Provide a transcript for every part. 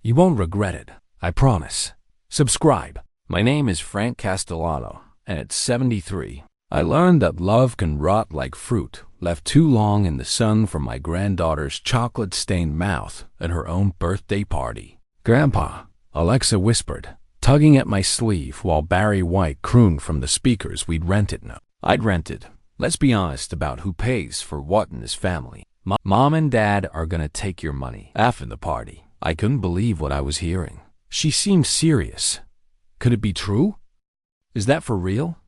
You won't regret it, I promise. Subscribe. My name is Frank Castellano, and at 73, I learned that love can rot like fruit left too long in the sun from my granddaughter's chocolate-stained mouth at her own birthday party. Grandpa, Alexa whispered, tugging at my sleeve while Barry White crooned from the speakers we'd rented. No, I'd rented. Let's be honest about who pays for what in this family. Mom and Dad are gonna take your money after the party. I couldn't believe what I was hearing. She seemed serious. Could it be true? Is that for real?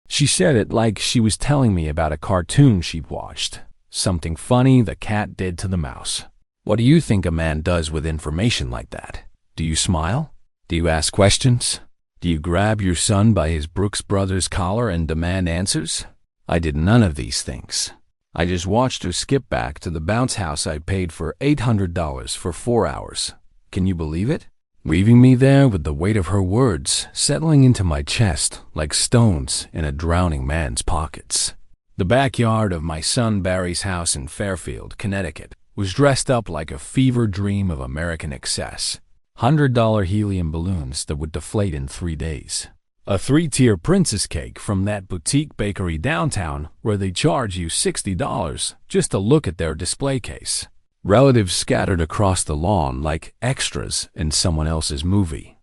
She said it like she was telling me about a cartoon she'd watched. Something funny the cat did to the mouse. What do you think a man does with information like that? Do you smile? Do you ask questions? Do you grab your son by his Brooks Brothers collar and demand answers? I did none of these things. I just watched her skip back to the bounce house I paid for $800 for 4 hours. Can you believe it? Leaving me there with the weight of her words settling into my chest like stones in a drowning man's pockets. The backyard of my son Barry's house in Fairfield, Connecticut, was dressed up like a fever dream of American excess. $100 helium balloons that would deflate in 3 days. A 3-tier princess cake from that boutique bakery downtown where they charge you $60 just to look at their display case. Relatives scattered across the lawn like extras in someone else's movie.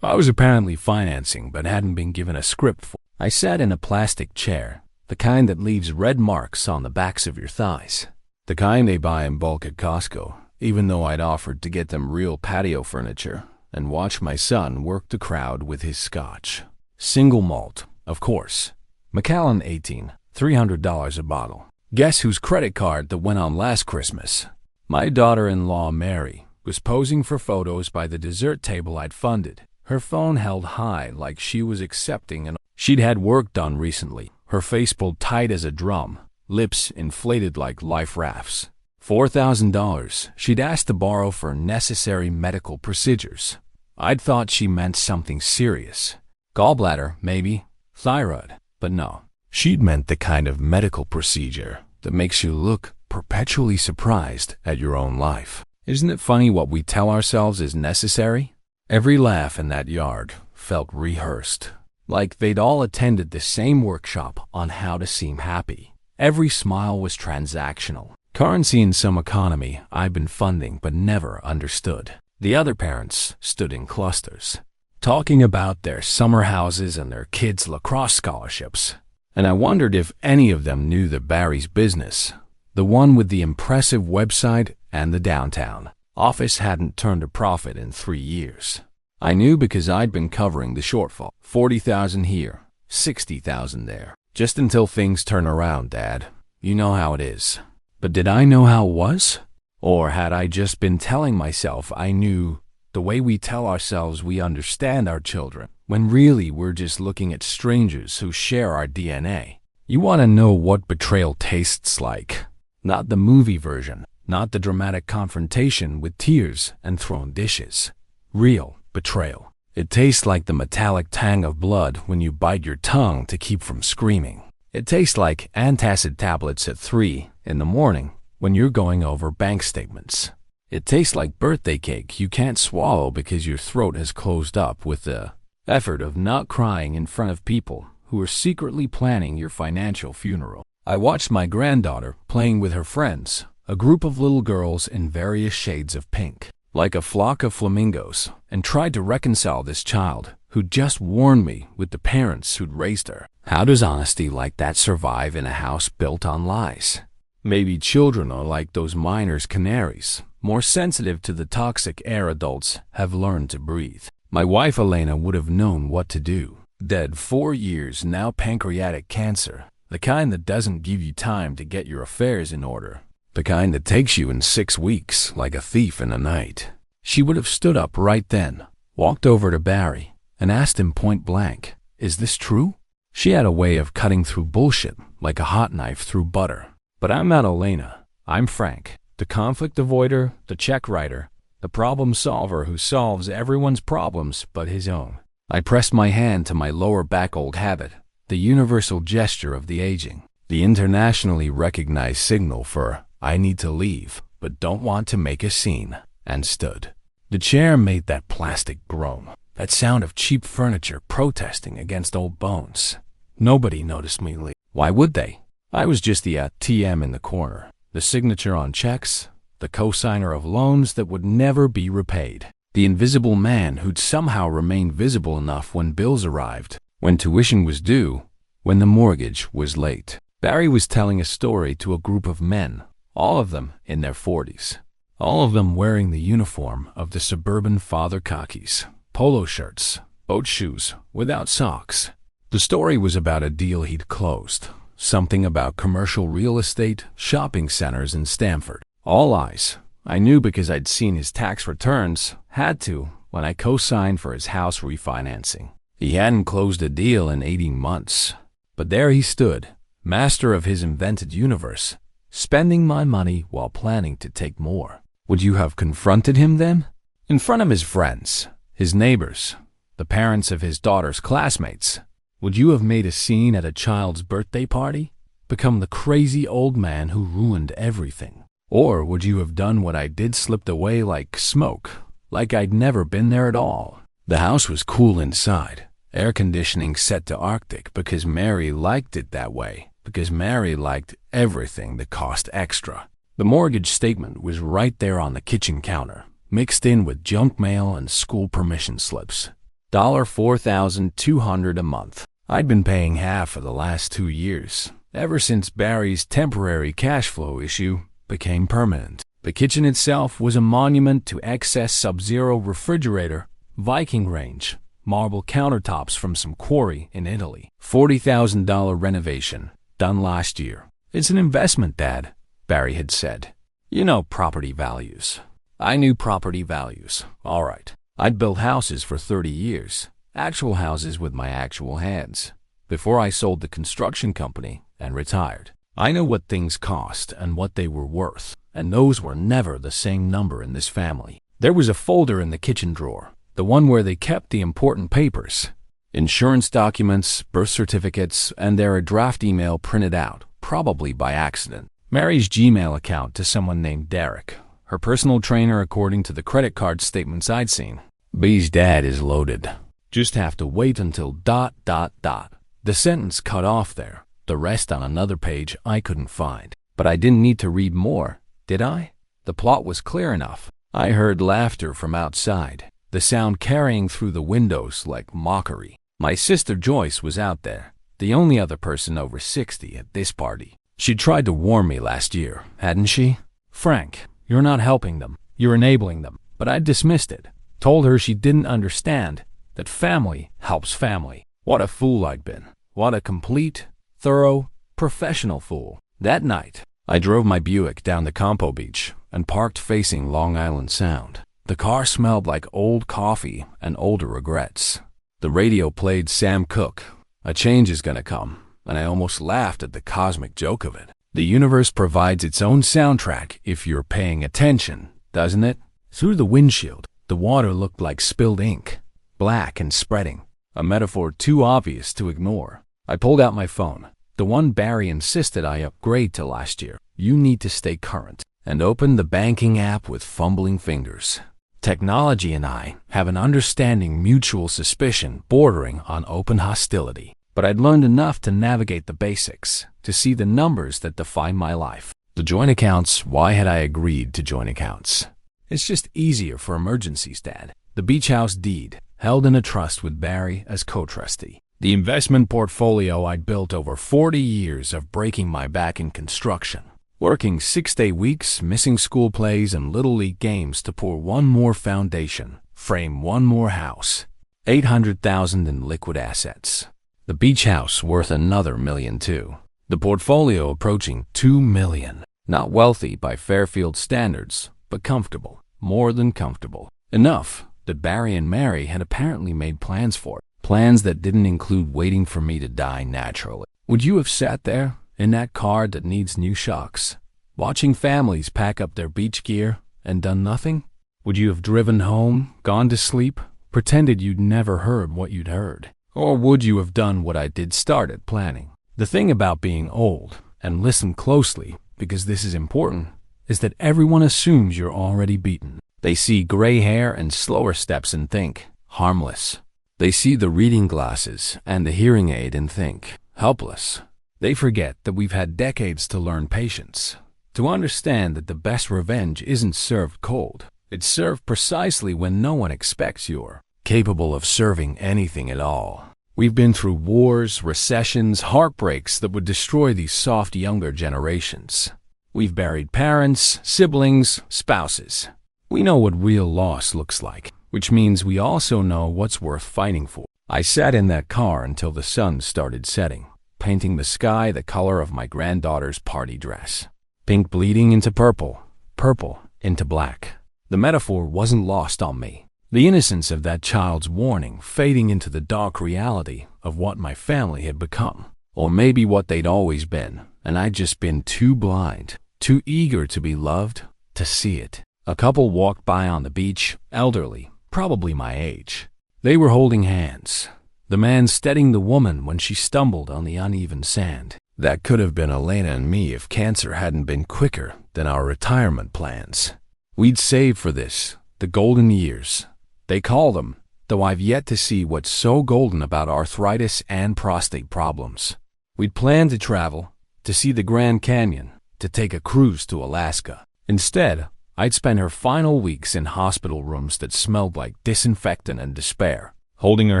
I was apparently financing but hadn't been given a script for. I sat in a plastic chair, the kind that leaves red marks on the backs of your thighs. The kind they buy in bulk at Costco, even though I'd offered to get them real patio furniture, and watch my son work the crowd with his scotch. Single malt, of course. Macallan 18, $300 a bottle. Guess whose credit card that went on last Christmas? My daughter-in-law, Mary, was posing for photos by the dessert table I'd funded. Her phone held high like she was accepting she'd had work done recently, her face pulled tight as a drum, lips inflated like life rafts. $4,000 she'd asked to borrow for necessary medical procedures. I'd thought she meant something serious. Gallbladder, maybe. Thyroid. But no. She'd meant the kind of medical procedure that makes you look perpetually surprised at your own life. Isn't it funny what we tell ourselves is necessary? Every laugh in that yard felt rehearsed, like they'd all attended the same workshop on how to seem happy. Every smile was transactional. Currency in some economy I'd been funding but never understood. The other parents stood in clusters, talking about their summer houses and their kids' lacrosse scholarships. And I wondered if any of them knew that Barry's business, the one with the impressive website and the downtown office, hadn't turned a profit in 3 years. I knew because I'd been covering the shortfall. 40,000 here, 60,000 there. Just until things turn around, Dad. You know how it is. But did I know how it was? Or had I just been telling myself I knew the way we tell ourselves we understand our children, when really we're just looking at strangers who share our DNA? You want to know what betrayal tastes like. Not the movie version, not the dramatic confrontation with tears and thrown dishes. Real betrayal. It tastes like the metallic tang of blood when you bite your tongue to keep from screaming. It tastes like antacid tablets at 3 in the morning when you're going over bank statements. It tastes like birthday cake you can't swallow because your throat has closed up with the effort of not crying in front of people who are secretly planning your financial funeral. I watched my granddaughter playing with her friends, a group of little girls in various shades of pink, like a flock of flamingos, and tried to reconcile this child who'd just warned me with the parents who'd raised her. How does honesty like that survive in a house built on lies? Maybe children are like those miners' canaries, more sensitive to the toxic air adults have learned to breathe. My wife Elena would have known what to do. Dead 4 years, now pancreatic cancer, the kind that doesn't give you time to get your affairs in order, the kind that takes you in 6 weeks like a thief in the night. She would have stood up right then, walked over to Barry, and asked him point blank, "Is this true?" She had a way of cutting through bullshit like a hot knife through butter. But I'm not Elena. I'm Frank, the conflict avoider, the check writer, the problem solver who solves everyone's problems but his own. I pressed my hand to my lower back, old habit, the universal gesture of the aging, the internationally recognized signal for I need to leave but don't want to make a scene, and stood. The chair made that plastic groan, that sound of cheap furniture protesting against old bones. Nobody noticed me leave. Why would they? I was just the TM in the corner, the signature on checks, the cosigner of loans that would never be repaid, the invisible man who'd somehow remain visible enough when bills arrived, when tuition was due, when the mortgage was late. Barry was telling a story to a group of men, all of them in their 40s, all of them wearing the uniform of the suburban father khakis, polo shirts, boat shoes, without socks. The story was about a deal he'd closed, something about commercial real estate, shopping centers in Stamford. All eyes. I knew because I'd seen his tax returns, had to, when I co-signed for his house refinancing. He hadn't closed a deal in 18 months. But there he stood, master of his invented universe, spending my money while planning to take more. Would you have confronted him then? In front of his friends, his neighbors, the parents of his daughter's classmates? Would you have made a scene at a child's birthday party? Become the crazy old man who ruined everything? Or would you have done what I did, slipped away like smoke, like I'd never been there at all? The house was cool inside, air conditioning set to Arctic because Mary liked it that way, because Mary liked everything that cost extra. The mortgage statement was right there on the kitchen counter, mixed in with junk mail and school permission slips. $4,200 a month. I'd been paying half for the last 2 years, ever since Barry's temporary cash flow issue became permanent. The kitchen itself was a monument to excess Sub-Zero refrigerator, Viking range, marble countertops from some quarry in Italy. $40,000 renovation, done last year. It's an investment, Dad, Barry had said. You know property values. I knew property values, all right. I'd built houses for 30 years, actual houses with my actual hands, before I sold the construction company and retired. I know what things cost and what they were worth, and those were never the same number in this family. There was a folder in the kitchen drawer, the one where they kept the important papers, insurance documents, birth certificates, and there a draft email printed out, probably by accident. Mary's Gmail account to someone named Derek, her personal trainer according to the credit card statements I'd seen. B's dad is loaded. Just have to wait until ... The sentence cut off there. The rest on another page I couldn't find. But I didn't need to read more, did I? The plot was clear enough. I heard laughter from outside, the sound carrying through the windows like mockery. My sister Joyce was out there, the only other person over 60 at this party. She'd tried to warn me last year, hadn't she? Frank, you're not helping them. You're enabling them. But I dismissed it. Told her she didn't understand that family helps family. What a fool I'd been. What a complete, thorough, professional fool. That night, I drove my Buick down the Campo Beach and parked facing Long Island Sound. The car smelled like old coffee and older regrets. The radio played Sam Cooke. A change is gonna come, and I almost laughed at the cosmic joke of it. The universe provides its own soundtrack if you're paying attention, doesn't it? Through the windshield, the water looked like spilled ink, black and spreading, a metaphor too obvious to ignore. I pulled out my phone, the one Barry insisted I upgrade to last year. You need to stay current, and opened the banking app with fumbling fingers. Technology and I have an understanding mutual suspicion bordering on open hostility. But I'd learned enough to navigate the basics, to see the numbers that define my life. The joint accounts, why had I agreed to joint accounts? It's just easier for emergencies, Dad. The beach house deed, held in a trust with Barry as co-trustee. The investment portfolio I'd built over 40 years of breaking my back in construction. Working 6-day weeks, missing school plays and little league games to pour one more foundation, frame one more house. $800,000 in liquid assets. The beach house worth another $1 million too. The portfolio approaching $2 million. Not wealthy by Fairfield standards, but comfortable. More than comfortable. Enough that Barry and Mary had apparently made plans for it. Plans that didn't include waiting for me to die naturally. Would you have sat there, in that car that needs new shocks, watching families pack up their beach gear and done nothing? Would you have driven home, gone to sleep, pretended you'd never heard what you'd heard? Or would you have done what I did, started planning? The thing about being old, and listen closely because this is important, is that everyone assumes you're already beaten. They see gray hair and slower steps and think, harmless. They see the reading glasses and the hearing aid and think, helpless. They forget that we've had decades to learn patience, to understand that the best revenge isn't served cold. It's served precisely when no one expects you're capable of serving anything at all. We've been through wars, recessions, heartbreaks that would destroy these soft younger generations. We've buried parents, siblings, spouses. We know what real loss looks like, which means we also know what's worth fighting for. I sat in that car until the sun started setting, painting the sky the color of my granddaughter's party dress. Pink bleeding into purple, purple into black. The metaphor wasn't lost on me. The innocence of that child's warning fading into the dark reality of what my family had become. Or maybe what they'd always been, and I'd just been too blind, too eager to be loved, to see it. A couple walked by on the beach, elderly, probably my age. They were holding hands, the man steadying the woman when she stumbled on the uneven sand. That could have been Elena and me if cancer hadn't been quicker than our retirement plans. We'd saved for this, the golden years. They call them, though I've yet to see what's so golden about arthritis and prostate problems. We'd planned to travel, to see the Grand Canyon, to take a cruise to Alaska. Instead, I'd spend her final weeks in hospital rooms that smelled like disinfectant and despair, holding her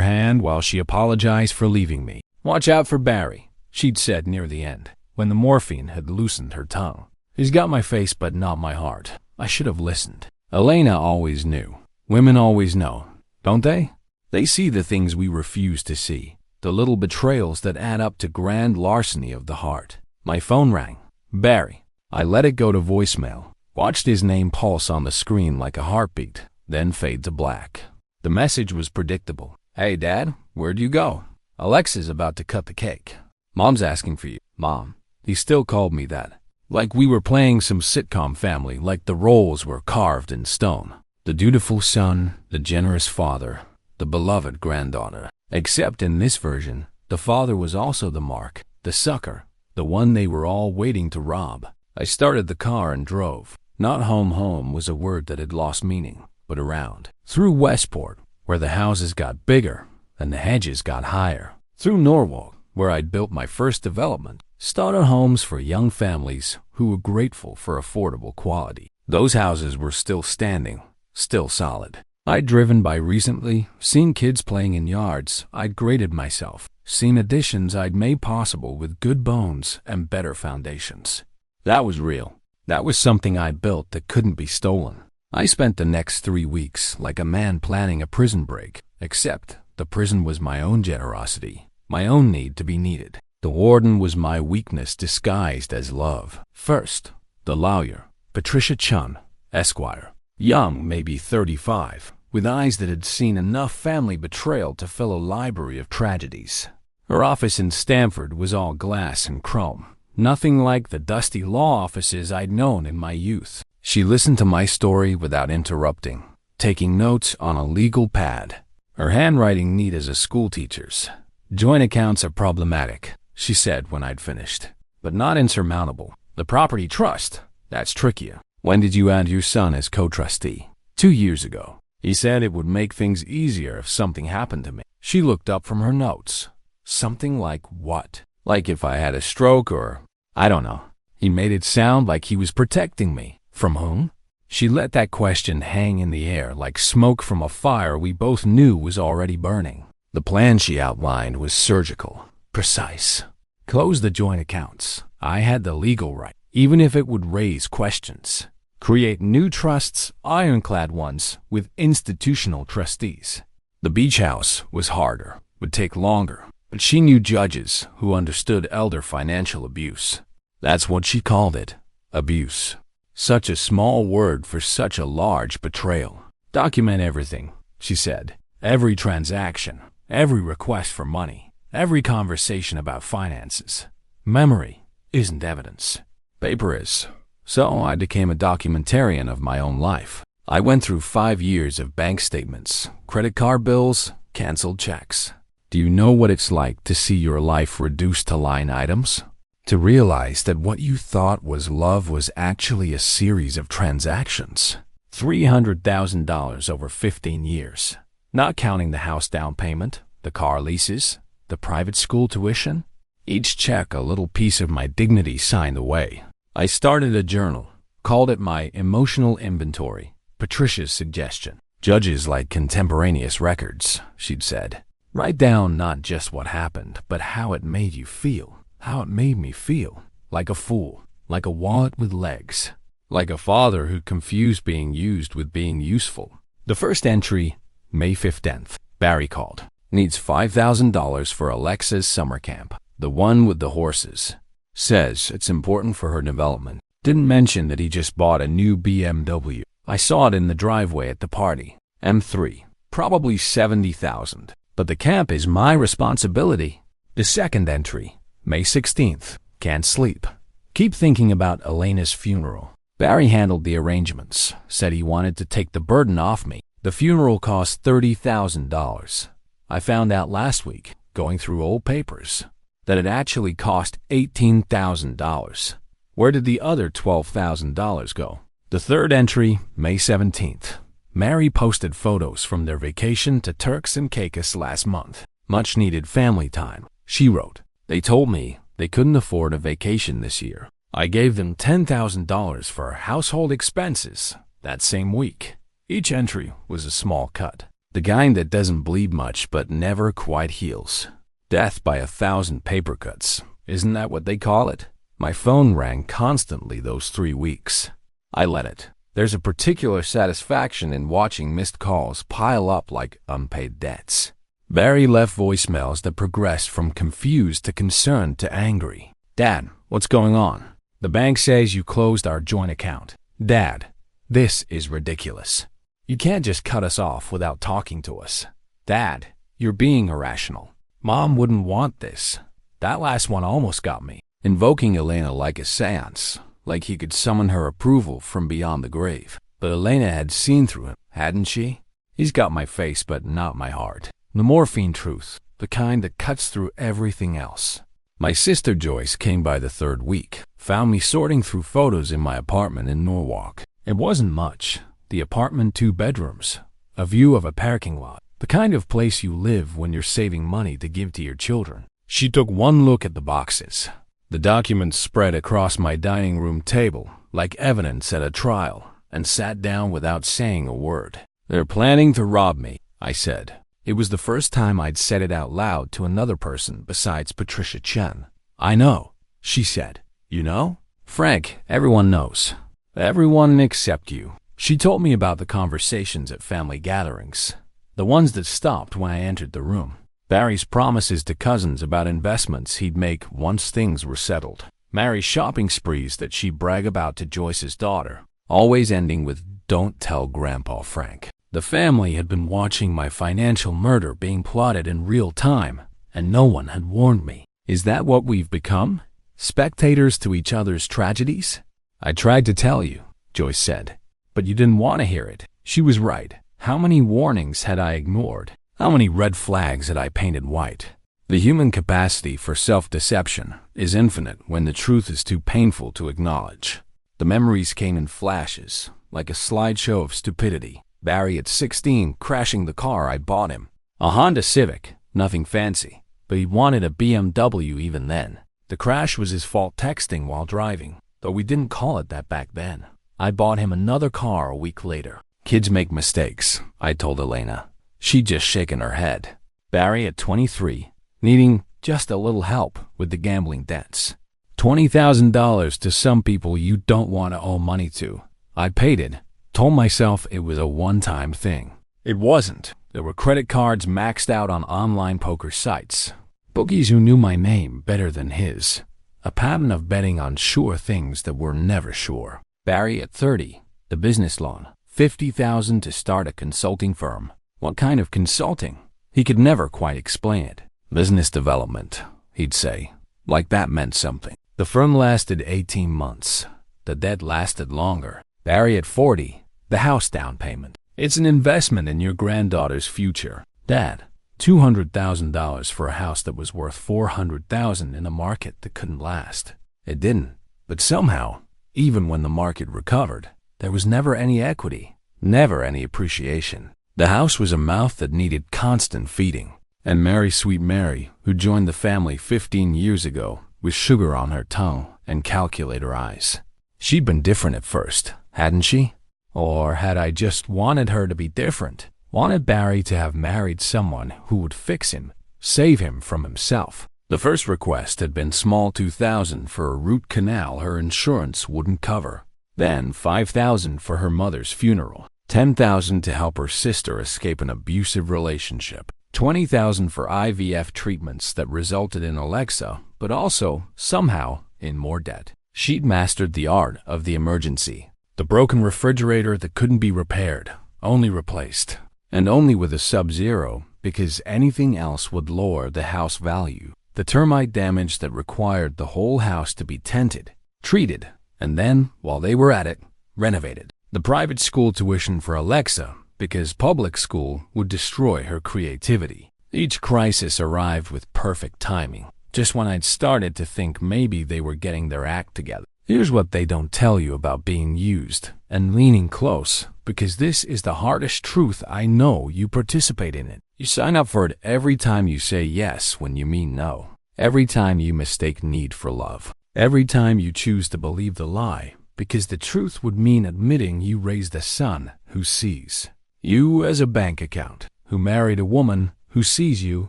hand while she apologized for leaving me. "Watch out for Barry," she'd said near the end, when the morphine had loosened her tongue. "He's got my face but not my heart. I should have listened." Elena always knew. Women always know, don't they? They see the things we refuse to see, the little betrayals that add up to grand larceny of the heart. My phone rang. Barry. I let it go to voicemail. Watched his name pulse on the screen like a heartbeat, then fade to black. The message was predictable. "Hey, Dad, where'd you go?" "Alexa's about to cut the cake. Mom's asking for you." "Mom." He still called me that. Like we were playing some sitcom family, like the roles were carved in stone. The dutiful son, the generous father, the beloved granddaughter. Except in this version, the father was also the mark, the sucker, the one they were all waiting to rob. I started the car and drove. Not home was a word that had lost meaning, but around. Through Westport, where the houses got bigger and the hedges got higher. Through Norwalk, where I'd built my first development. Starter homes for young families who were grateful for affordable quality. Those houses were still standing, still solid. I'd driven by recently, seen kids playing in yards I'd graded myself, seen additions I'd made possible with good bones and better foundations. That was real. That was something I built that couldn't be stolen. I spent the next 3 weeks like a man planning a prison break, except the prison was my own generosity, my own need to be needed. The warden was my weakness disguised as love. First, the lawyer, Patricia Chun, Esquire. Young, maybe 35, with eyes that had seen enough family betrayal to fill a library of tragedies. Her office in Stamford was all glass and chrome. Nothing like the dusty law offices I'd known in my youth. She listened to my story without interrupting, taking notes on a legal pad. Her handwriting neat as a schoolteacher's. "Joint accounts are problematic," she said when I'd finished, "but not insurmountable. The property trust, that's trickier." "When did you add your son as co-trustee?" 2 years ago. He said it would make things easier if something happened to me. She looked up from her notes. Something like what? Like if I had a stroke or, I don't know. He made it sound like he was protecting me. From whom? She let that question hang in the air like smoke from a fire we both knew was already burning. The plan she outlined was surgical, precise. Close the joint accounts. I had the legal right, even if it would raise questions. Create new trusts, ironclad ones, with institutional trustees. The beach house was harder, would take longer, but she knew judges who understood elder financial abuse. That's what she called it, abuse. Such a small word for such a large betrayal. "Document everything," she said. "Every transaction, every request for money, every conversation about finances. Memory isn't evidence. Paper is." So I became a documentarian of my own life. I went through 5 years of bank statements, credit card bills, canceled checks. Do you know what it's like to see your life reduced to line items? To realize that what you thought was love was actually a series of transactions. $300,000 over 15 years. Not counting the house down payment, the car leases, the private school tuition. Each check a little piece of my dignity signed away. I started a journal, called it my emotional inventory. Patricia's suggestion. Judges like contemporaneous records, she'd said. Write down not just what happened, but how it made you feel. How it made me feel. Like a fool. Like a wallet with legs. Like a father who confused being used with being useful. The first entry, May 15th. Barry called. Needs $5,000 for Alexa's summer camp. The one with the horses. Says it's important for her development. Didn't mention that he just bought a new BMW. I saw it in the driveway at the party. M3. Probably $70,000. But the camp is my responsibility. The second entry, May 16th. Can't sleep. Keep thinking about Elena's funeral. Barry handled the arrangements. Said he wanted to take the burden off me. The funeral cost $30,000. I found out last week, going through old papers, that it actually cost $18,000. Where did the other $12,000 go? The third entry, May 17th. Mary posted photos from their vacation to Turks and Caicos last month. Much needed family time. She wrote, they told me they couldn't afford a vacation this year. I gave them $10,000 for household expenses that same week. Each entry was a small cut. The kind that doesn't bleed much but never quite heals. Death by 1,000 paper cuts. Isn't that what they call it? My phone rang constantly those 3 weeks. I let it. There's a particular satisfaction in watching missed calls pile up like unpaid debts. Barry left voicemails that progressed from confused to concerned to angry. Dad, what's going on? The bank says you closed our joint account. Dad, this is ridiculous. You can't just cut us off without talking to us. Dad, you're being irrational. Mom wouldn't want this. That last one almost got me. Invoking Elena like a seance, like he could summon her approval from beyond the grave. But Elena had seen through him, hadn't she? He's got my face but not my heart. The morphine truth, the kind that cuts through everything else. My sister Joyce came by the third week, found me sorting through photos in my apartment in Norwalk. It wasn't much. The apartment, 2 bedrooms, a view of a parking lot, the kind of place you live when you're saving money to give to your children. She took one look at the boxes. The documents spread across my dining room table like evidence at a trial, and sat down without saying a word. They're planning to rob me, I said. It was the first time I'd said it out loud to another person besides Patricia Chen. I know, she said. You know? Frank, everyone knows. Everyone except you. She told me about the conversations at family gatherings, the ones that stopped when I entered the room. Barry's promises to cousins about investments he'd make once things were settled. Mary's shopping sprees that she'd brag about to Joyce's daughter, always ending with, "Don't tell Grandpa Frank." The family had been watching my financial murder being plotted in real time, and no one had warned me. Is that what we've become? Spectators to each other's tragedies? I tried to tell you, Joyce said, but you didn't want to hear it. She was right. How many warnings had I ignored? How many red flags had I painted white? The human capacity for self-deception is infinite when the truth is too painful to acknowledge. The memories came in flashes, like a slideshow of stupidity. Barry at 16 crashing the car I bought him. A Honda Civic, nothing fancy, but he wanted a BMW even then. The crash was his fault texting while driving, though we didn't call it that back then. I bought him another car a week later. Kids make mistakes, I told Elena. She'd just shaken her head. Barry at 23, needing just a little help with the gambling debts. $20,000 to some people you don't want to owe money to. I paid it. Told myself it was a one-time thing. It wasn't. There were credit cards maxed out on online poker sites. Bookies who knew my name better than his. A pattern of betting on sure things that were never sure. Barry at 30, the business loan. $50,000 to start a consulting firm. What kind of consulting? He could never quite explain it. Business development, he'd say, like that meant something. The firm lasted 18 months. The debt lasted longer. Barry at 40, the house down payment. It's an investment in your granddaughter's future. Dad, $200,000 for a house that was worth $400,000 in a market that couldn't last. It didn't. But somehow, even when the market recovered, there was never any equity. never any appreciation. The house was a mouth that needed constant feeding. And Mary, sweet Mary, who joined the family 15 years ago, with sugar on her tongue and calculator eyes. She'd been different at first, hadn't she? Or had I just wanted her to be different? Wanted Barry to have married someone who would fix him, save him from himself. The first request had been small $2,000 for a root canal her insurance wouldn't cover. Then $5,000 for her mother's funeral. $10,000 to help her sister escape an abusive relationship. $20,000 for IVF treatments that resulted in Alexa, but also, somehow, in more debt. She'd mastered the art of the emergency. The broken refrigerator that couldn't be repaired, only replaced. And only with a sub-zero, because anything else would lower the house value. The termite damage that required the whole house to be tented, treated, and then, while they were at it, renovated. The private school tuition for Alexa, because public school would destroy her creativity. Each crisis arrived with perfect timing, just when I'd started to think maybe they were getting their act together. Here's what they don't tell you about being used and leaning close, because this is the hardest truth I know. You participate in it. You sign up for it every time you say yes when you mean no. Every time you mistake need for love. Every time you choose to believe the lie, because the truth would mean admitting you raised a son who sees you as a bank account, who married a woman who sees you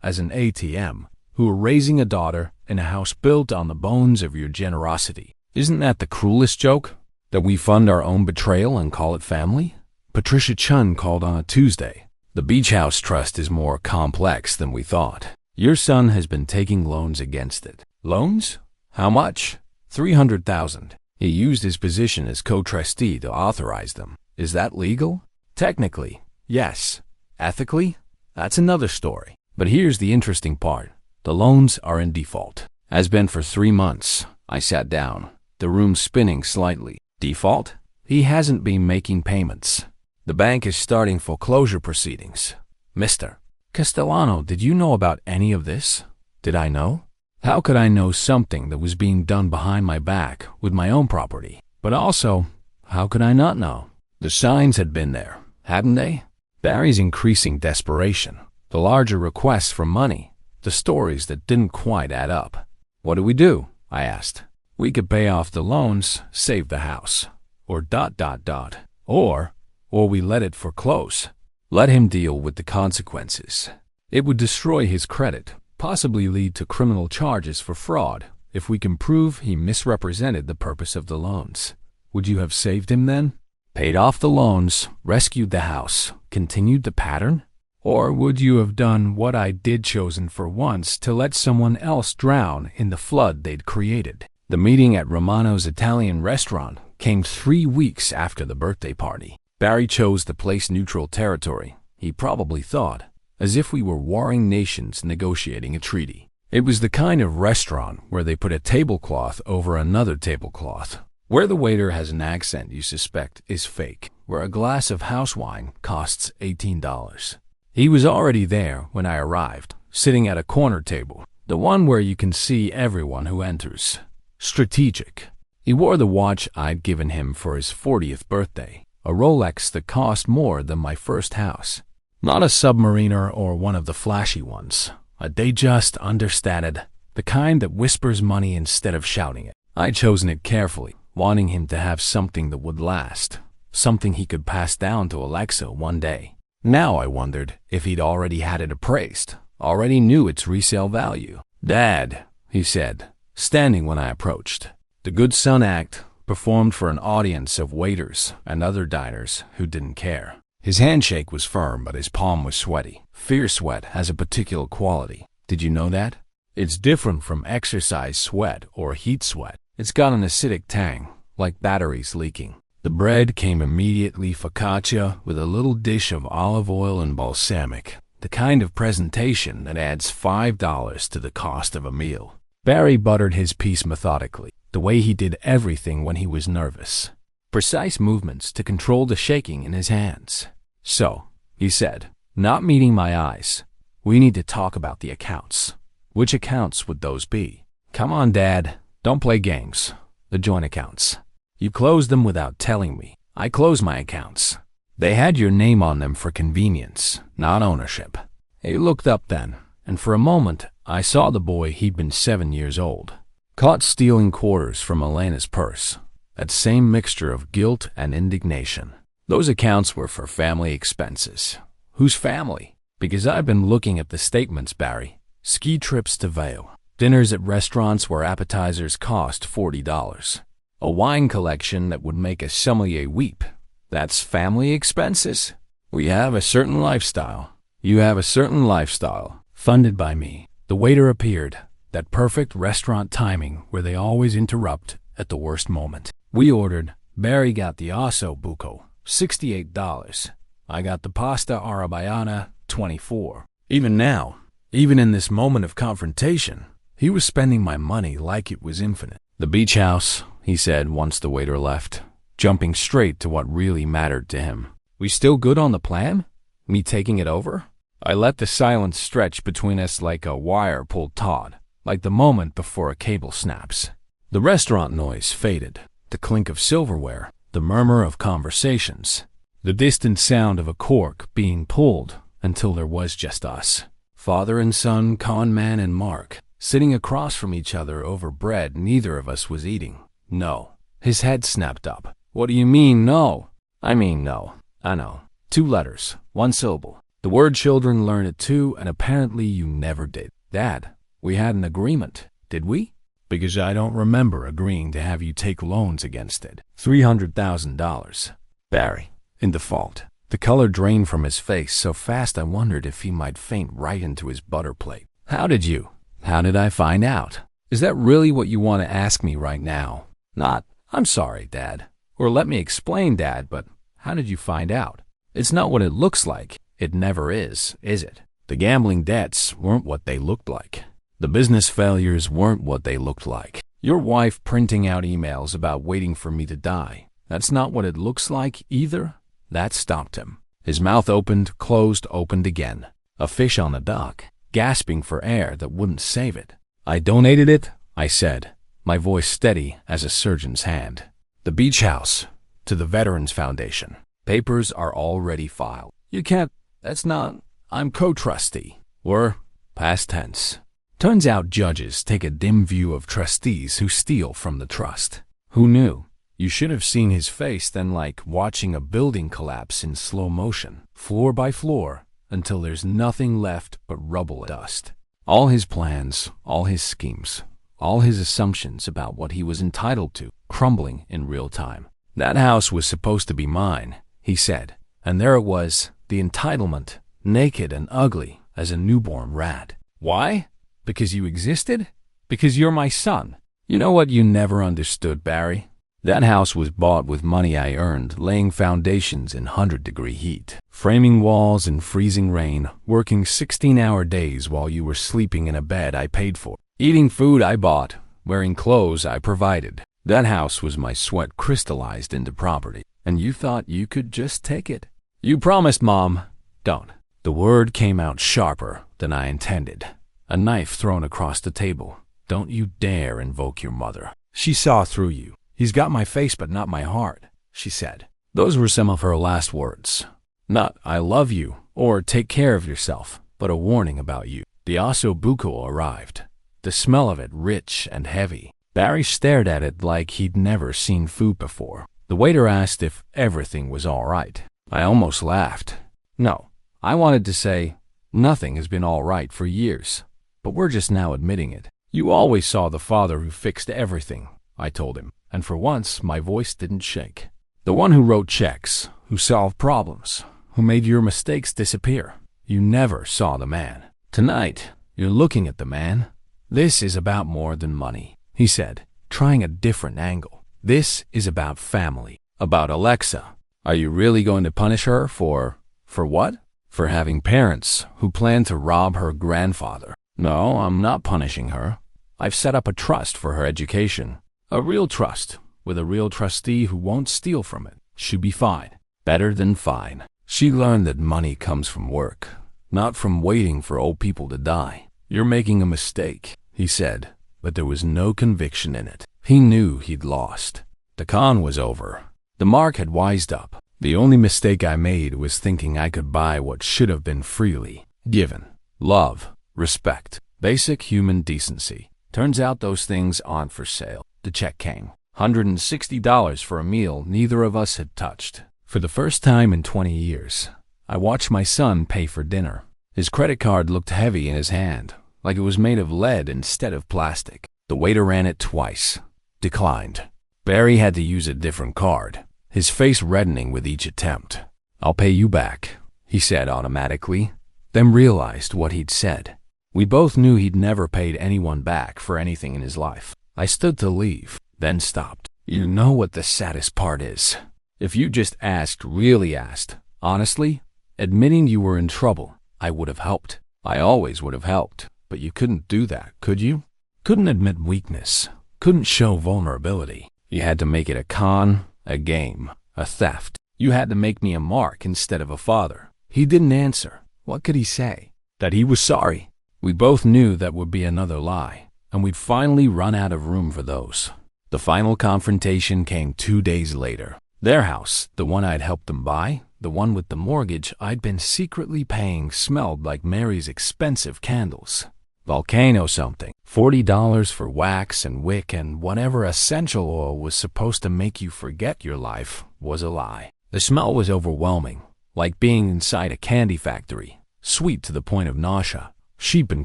as an ATM, who are raising a daughter in a house built on the bones of your generosity. Isn't that the cruelest joke? That we fund our own betrayal and call it family? Patricia Chun called on a Tuesday. The Beach House Trust is more complex than we thought. Your son has been taking loans against it. Loans? How much? $300,000. He used his position as co-trustee to authorize them. Is that legal? Technically, yes. Ethically? That's another story. But here's the interesting part. The loans are in default. Has been for 3 months. I sat down, the room spinning slightly. Default? He hasn't been making payments. The bank is starting foreclosure proceedings. Mr. Castellano, did you know about any of this? Did I know? How could I know something that was being done behind my back with my own property? But also, how could I not know? The signs had been there, hadn't they? Barry's increasing desperation, the larger requests for money, the stories that didn't quite add up. What do? I asked. We could pay off the loans, save the house. Or ... Or we let it foreclose. Let him deal with the consequences. It would destroy his credit, possibly lead to criminal charges for fraud, if we can prove he misrepresented the purpose of the loans. Would you have saved him then? Paid off the loans, rescued the house, continued the pattern? Or would you have done what I did, chosen for once to let someone else drown in the flood they'd created? The meeting at Romano's Italian restaurant came 3 weeks after the birthday party. Barry chose to place neutral territory, he probably thought, as if we were warring nations negotiating a treaty. It was the kind of restaurant where they put a tablecloth over another tablecloth, where the waiter has an accent you suspect is fake, where a glass of house wine costs $18. He was already there when I arrived, sitting at a corner table, the one where you can see everyone who enters. Strategic. He wore the watch I'd given him for his 40th birthday, a Rolex that cost more than my first house. Not a Submariner or one of the flashy ones. A Datejust understated, the kind that whispers money instead of shouting it. I'd chosen it carefully, wanting him to have something that would last, something he could pass down to Alexa one day. Now I wondered if he'd already had it appraised, already knew its resale value. "Dad," he said, standing when I approached. The Good Son act performed for an audience of waiters and other diners who didn't care. His handshake was firm, but his palm was sweaty. Fear sweat has a particular quality. Did you know that? It's different from exercise sweat or heat sweat. It's got an acidic tang, like batteries leaking. The bread came immediately focaccia with a little dish of olive oil and balsamic, the kind of presentation that adds $5 to the cost of a meal. Barry buttered his piece methodically, the way he did everything when he was nervous. Precise movements to control the shaking in his hands. "So," he said, not meeting my eyes, "we need to talk about the accounts." "Which accounts would those be?" "Come on, Dad, don't play games. The joint accounts. You closed them without telling me. I close my accounts. They had your name on them for convenience, not ownership. He looked up then, and for a moment I saw the boy he'd been 7 years old, caught stealing quarters from Elena's purse. That same mixture of guilt and indignation. Those accounts were for family expenses. Whose family? Because I've been looking at the statements, Barry. Ski trips to Vail. Dinners at restaurants where appetizers cost $40. A wine collection that would make a sommelier weep. That's family expenses? We have a certain lifestyle. You have a certain lifestyle. Funded by me. The waiter appeared. That perfect restaurant timing where they always interrupt at the worst moment. We ordered. Barry got the osso buco, $68. I got the pasta arrabbiata, $24. Even now, even in this moment of confrontation, he was spending my money like it was infinite. The beach house, he said once the waiter left, jumping straight to what really mattered to him. We still good on the plan? Me taking it over? I let the silence stretch between us like a wire pulled taut, like the moment before a cable snaps. The restaurant noise faded, the clink of silverware, the murmur of conversations, the distant sound of a cork being pulled until there was just us. Father and son, con man and Mark, sitting across from each other over bread neither of us was eating. No. His head snapped up. What do you mean, no? I mean no. I know. 2 letters, 1 syllable. The word children learn it too, and apparently you never did. Dad, we had an agreement, did we? Because I don't remember agreeing to have you take loans against it. $300,000. Barry, in default. The color drained from his face so fast I wondered if he might faint right into his butter plate. How did I find out? Is that really what you want to ask me right now? Not, I'm sorry, Dad. Or let me explain, Dad, but how did you find out? It's not what it looks like. It never is it? The gambling debts weren't what they looked like. The business failures weren't what they looked like. Your wife printing out emails about waiting for me to die. That's not what it looks like either. That stopped him. His mouth opened, closed, opened again. A fish on the dock, gasping for air that wouldn't save it. I donated it, I said, my voice steady as a surgeon's hand. The beach house, to the Veterans Foundation. Papers are already filed. You can't, that's not, I'm co-trustee. We're past tense. Turns out judges take a dim view of trustees who steal from the trust. Who knew? You should have seen his face then, like watching a building collapse in slow motion, floor by floor, until there's nothing left but rubble and dust. All his plans, all his schemes, all his assumptions about what he was entitled to, crumbling in real time. That house was supposed to be mine, he said, and there it was, the entitlement, naked and ugly as a newborn rat. Why? Because you existed? Because you're my son. You know what you never understood, Barry? That house was bought with money I earned, laying foundations in 100-degree heat, framing walls in freezing rain, working 16-hour days while you were sleeping in a bed I paid for, eating food I bought, wearing clothes I provided. That house was my sweat crystallized into property, and you thought you could just take it? You promised, Mom. Don't. The word came out sharper than I intended. A knife thrown across the table. Don't you dare invoke your mother. She saw through you. He's got my face but not my heart, she said. Those were some of her last words. Not, I love you, or take care of yourself, but a warning about you. The osso buco arrived. The smell of it rich and heavy. Barry stared at it like he'd never seen food before. The waiter asked if everything was all right. I almost laughed. No, I wanted to say, nothing has been all right for years, but we're just now admitting it. You always saw the father who fixed everything, I told him, and for once my voice didn't shake. The one who wrote checks, who solved problems, who made your mistakes disappear. You never saw the man. Tonight, you're looking at the man. This is about more than money, he said, trying a different angle. This is about family, about Alexa. Are you really going to punish her for what? For having parents who plan to rob her grandfather. No, I'm not punishing her. I've set up a trust for her education. A real trust, with a real trustee who won't steal from it. She'll be fine. Better than fine. She learned that money comes from work, not from waiting for old people to die. You're making a mistake, he said, but there was no conviction in it. He knew he'd lost. The con was over. The mark had wised up. The only mistake I made was thinking I could buy what should have been freely given. Love, respect, basic human decency. Turns out those things aren't for sale. The check came. $160 for a meal neither of us had touched. For the first time in 20 years, I watched my son pay for dinner. His credit card looked heavy in his hand, like it was made of lead instead of plastic. The waiter ran it twice. Declined. Barry had to use a different card, his face reddening with each attempt. "I'll pay you back," he said automatically, then realized what he'd said. We both knew he'd never paid anyone back for anything in his life. I stood to leave, then stopped. You know what the saddest part is? If you just really asked, honestly, admitting you were in trouble, I would have helped. I always would have helped, but you couldn't do that, could you? Couldn't admit weakness, couldn't show vulnerability. You had to make it a con, a game, a theft. You had to make me a mark instead of a father. He didn't answer. What could he say? That he was sorry? We both knew that would be another lie, and we'd finally run out of room for those. The final confrontation came 2 days later. Their house, the one I'd helped them buy, the one with the mortgage I'd been secretly paying, smelled like Mary's expensive candles. Volcano something. $40 for wax and wick and whatever essential oil was supposed to make you forget your life was a lie. The smell was overwhelming, like being inside a candy factory, sweet to the point of nausea. She'd been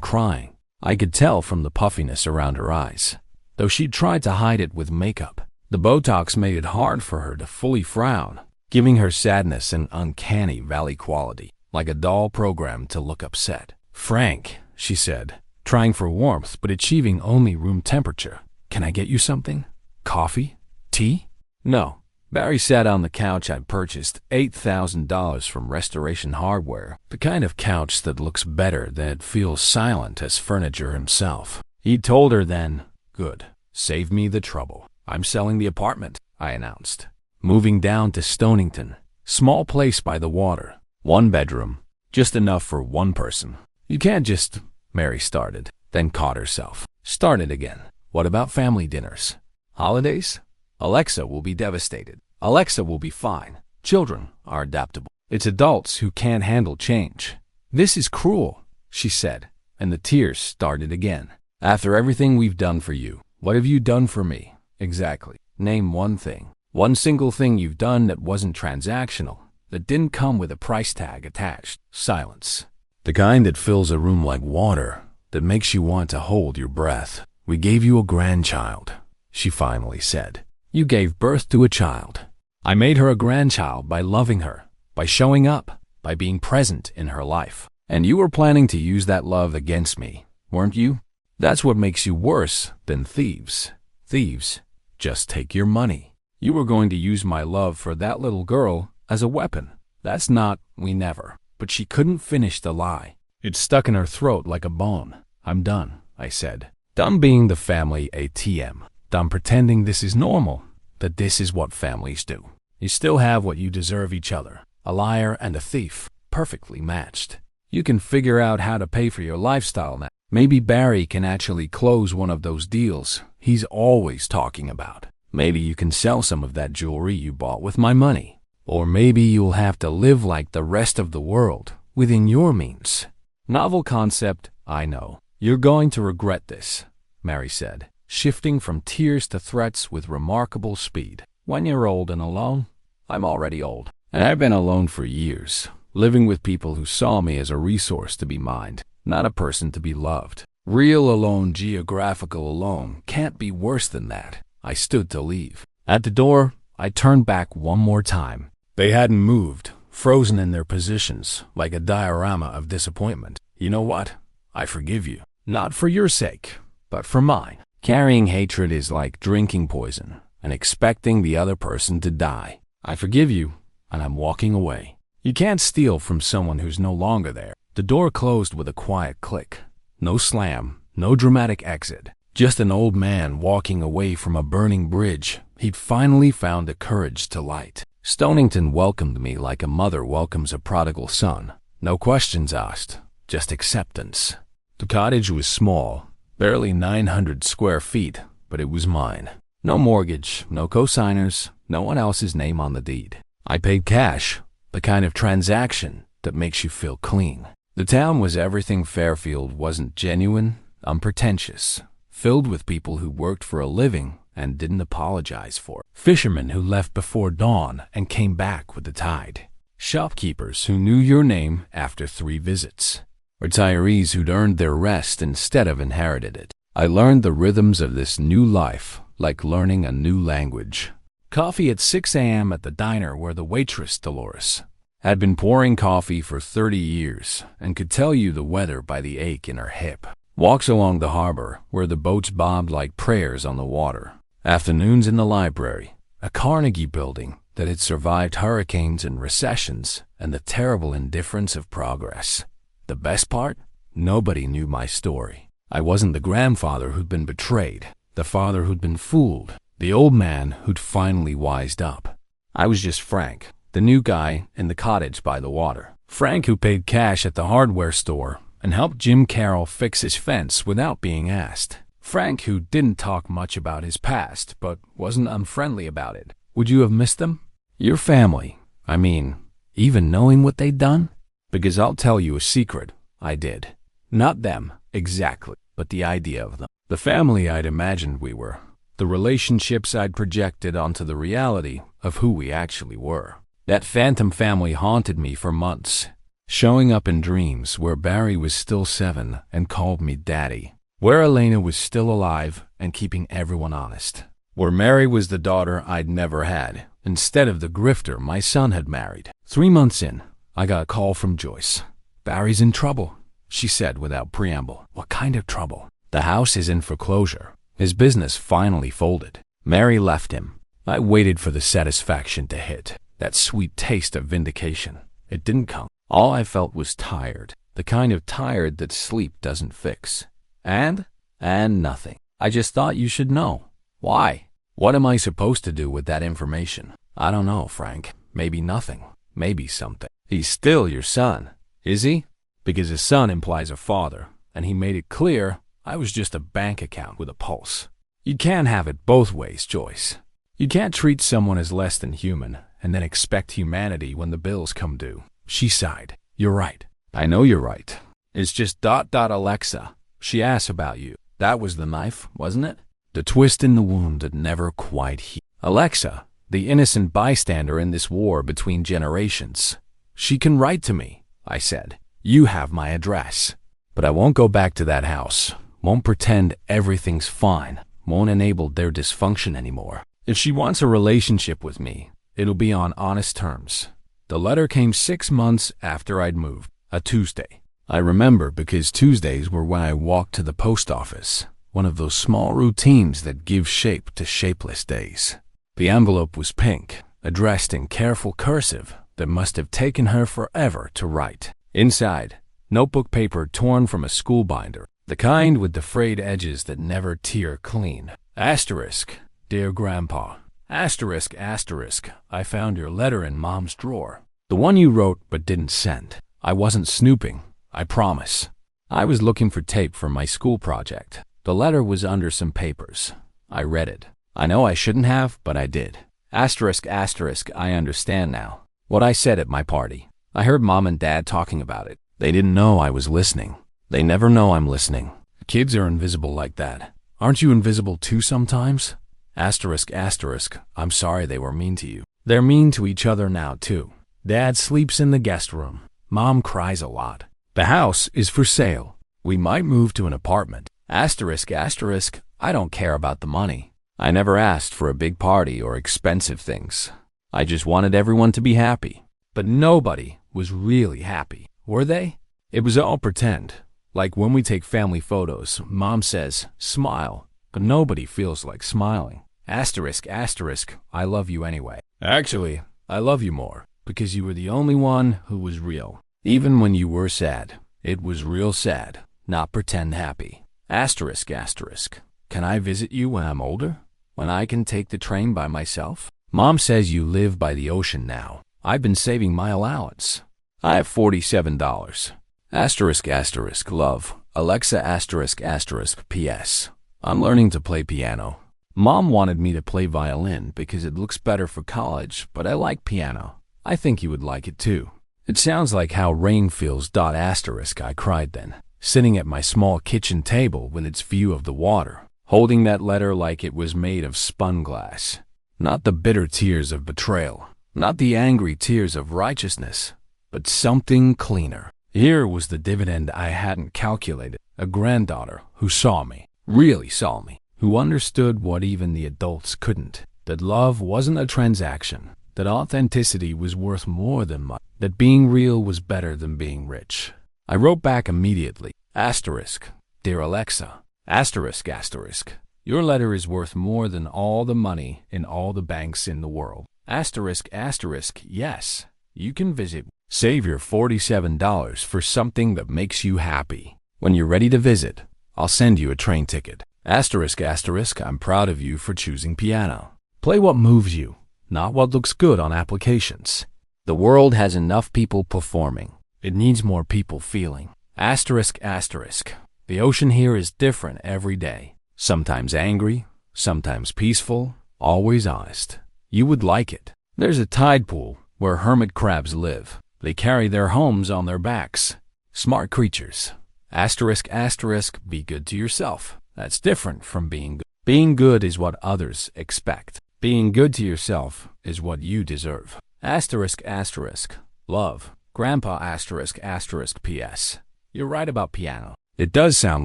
crying. I could tell from the puffiness around her eyes, though she'd tried to hide it with makeup. The Botox made it hard for her to fully frown, giving her sadness an uncanny valley quality, like a doll programmed to look upset. "Frank," she said, trying for warmth but achieving only room temperature. "Can I get you something? Coffee? Tea?" No. Barry sat on the couch I'd purchased $8,000 from Restoration Hardware, the kind of couch that looks better than it feels silent as furniture himself. He'd told her then, "Good. Save me the trouble. I'm selling the apartment," I announced. "Moving down to Stonington. Small place by the water. 1 bedroom. Just enough for 1 person." "You can't just—" Mary started, then caught herself. Started again. "What about family dinners? Holidays? Alexa will be devastated." "Alexa will be fine. Children are adaptable. It's adults who can't handle change." "This is cruel," she said, and the tears started again. "After everything we've done for you, what have you done for me? Exactly. Name one thing. One single thing you've done that wasn't transactional, that didn't come with a price tag attached." Silence. The kind that fills a room like water, that makes you want to hold your breath. "We gave you a grandchild," she finally said. "You gave birth to a child. I made her a grandchild by loving her, by showing up, by being present in her life. And you were planning to use that love against me, weren't you? That's what makes you worse than thieves. Thieves just take your money. You were going to use my love for that little girl as a weapon. That's not, we never." But she couldn't finish the lie. It stuck in her throat like a bone. "I'm done," I said. "Done being the family ATM. Done pretending this is normal, that this is what families do. You still have what you deserve each other. A liar and a thief, perfectly matched. You can figure out how to pay for your lifestyle now. Maybe Barry can actually close one of those deals he's always talking about. Maybe you can sell some of that jewelry you bought with my money. Or maybe you'll have to live like the rest of the world, within your means." Novel concept, I know. "You're going to regret this," Mary said, shifting from tears to threats with remarkable speed. "When you're old and alone." I'm already old, and I've been alone for years, living with people who saw me as a resource to be mined, not a person to be loved. Real alone, geographical alone, can't be worse than that. I stood to leave. At the door, I turned back one more time. They hadn't moved, frozen in their positions, like a diorama of disappointment. "You know what? I forgive you. Not for your sake, but for mine." Carrying hatred is like drinking poison and expecting the other person to die. I forgive you, and I'm walking away. You can't steal from someone who's no longer there. The door closed with a quiet click. No slam, no dramatic exit. Just an old man walking away from a burning bridge he'd finally found the courage to light. Stonington welcomed me like a mother welcomes a prodigal son. No questions asked, just acceptance. The cottage was small, barely 900 square feet, but it was mine. No mortgage, no co-signers, no one else's name on the deed. I paid cash, the kind of transaction that makes you feel clean. The town was everything Fairfield wasn't: genuine, unpretentious, filled with people who worked for a living and didn't apologize for it. Fishermen who left before dawn and came back with the tide. Shopkeepers who knew your name after 3 visits. Retirees who'd earned their rest instead of inherited it. I learned the rhythms of this new life like learning a new language. Coffee at 6 a.m. at the diner where the waitress, Dolores, had been pouring coffee for 30 years and could tell you the weather by the ache in her hip. Walks along the harbor where the boats bobbed like prayers on the water. Afternoons in the library, a Carnegie building that had survived hurricanes and recessions and the terrible indifference of progress. The best part? Nobody knew my story. I wasn't the grandfather who'd been betrayed, the father who'd been fooled, the old man who'd finally wised up. I was just Frank, the new guy in the cottage by the water. Frank who paid cash at the hardware store and helped Jim Carroll fix his fence without being asked. Frank who didn't talk much about his past but wasn't unfriendly about it. Would you have missed them? Your family. I mean, even knowing what they'd done? Because I'll tell you a secret, I did. Not them, exactly, but the idea of them. The family I'd imagined we were. The relationships I'd projected onto the reality of who we actually were. That phantom family haunted me for months, showing up in dreams where Barry was still 7 and called me daddy, where Elena was still alive and keeping everyone honest, where Mary was the daughter I'd never had, instead of the grifter my son had married. 3 months in, I got a call from Joyce. "Barry's in trouble," she said without preamble. What kind of trouble? The house is in foreclosure. His business finally folded. Mary left him. I waited for the satisfaction to hit, that sweet taste of vindication. It didn't come. All I felt was tired, the kind of tired that sleep doesn't fix. And nothing. I just thought you should know. Why? What am I supposed to do with that information? I don't know, Frank. Maybe nothing. Maybe something. He's still your son, is he? Because a son implies a father, and he made it clear I was just a bank account with a pulse. You can't have it both ways, Joyce. You can't treat someone as less than human and then expect humanity when the bills come due. She sighed. You're right. I know you're right. It's just ... Alexa. She asked about you. That was the knife, wasn't it? The twist in the wound that never quite healed. Alexa, the innocent bystander in this war between generations. She can write to me, I said. You have my address. But I won't go back to that house. Won't pretend everything's fine. Won't enable their dysfunction anymore. If she wants a relationship with me, it'll be on honest terms. The letter came 6 months after I'd moved, a Tuesday. I remember because Tuesdays were when I walked to the post office, one of those small routines that give shape to shapeless days. The envelope was pink, addressed in careful cursive that must have taken her forever to write. Inside, notebook paper torn from a school binder, the kind with the frayed edges that never tear clean. Asterisk, dear Grandpa. Asterisk, asterisk, I found your letter in Mom's drawer. The one you wrote but didn't send. I wasn't snooping, I promise. I was looking for tape for my school project. The letter was under some papers. I read it. I know I shouldn't have, but I did. Asterisk, asterisk, I understand now. What I said at my party. I heard Mom and Dad talking about it. They didn't know I was listening. They never know I'm listening. Kids are invisible like that. Aren't you invisible too sometimes? Asterisk, asterisk, I'm sorry they were mean to you. They're mean to each other now, too. Dad sleeps in the guest room. Mom cries a lot. The house is for sale. We might move to an apartment. Asterisk, asterisk, I don't care about the money. I never asked for a big party or expensive things. I just wanted everyone to be happy. But nobody was really happy, were they? It was all pretend. Like when we take family photos, Mom says, smile, but nobody feels like smiling. Asterisk, asterisk, I love you anyway. Actually, I love you more, because you were the only one who was real. Even when you were sad, it was real sad, not pretend happy. Asterisk, asterisk, can I visit you when I'm older? When I can take the train by myself? Mom says you live by the ocean now. I've been saving my allowance. I have $47. Asterisk, asterisk, love. Alexa, asterisk, asterisk, P.S. I'm learning to play piano. Mom wanted me to play violin because it looks better for college, but I like piano. I think you would like it too. It sounds like how rain feels. Asterisk, I cried then, sitting at my small kitchen table with its view of the water, holding that letter like it was made of spun glass. Not the bitter tears of betrayal, not the angry tears of righteousness, but something cleaner. Here was the dividend I hadn't calculated. A granddaughter who saw me, really saw me, who understood what even the adults couldn't, that love wasn't a transaction, that authenticity was worth more than money, that being real was better than being rich. I wrote back immediately. Asterisk, dear Alexa, asterisk, asterisk, your letter is worth more than all the money in all the banks in the world. Asterisk, asterisk, yes, you can visit. Save your $47 for something that makes you happy. When you're ready to visit, I'll send you a train ticket. Asterisk, asterisk, I'm proud of you for choosing piano. Play what moves you, not what looks good on applications. The world has enough people performing. It needs more people feeling. Asterisk, asterisk, the ocean here is different every day. Sometimes angry, sometimes peaceful, always honest. You would like it. There's a tide pool where hermit crabs live. They carry their homes on their backs. Smart creatures. Asterisk, asterisk, be good to yourself. That's different from being good. Being good is what others expect. Being good to yourself is what you deserve. Asterisk, asterisk, love. Grandpa asterisk, asterisk, P.S. You're right about piano. It does sound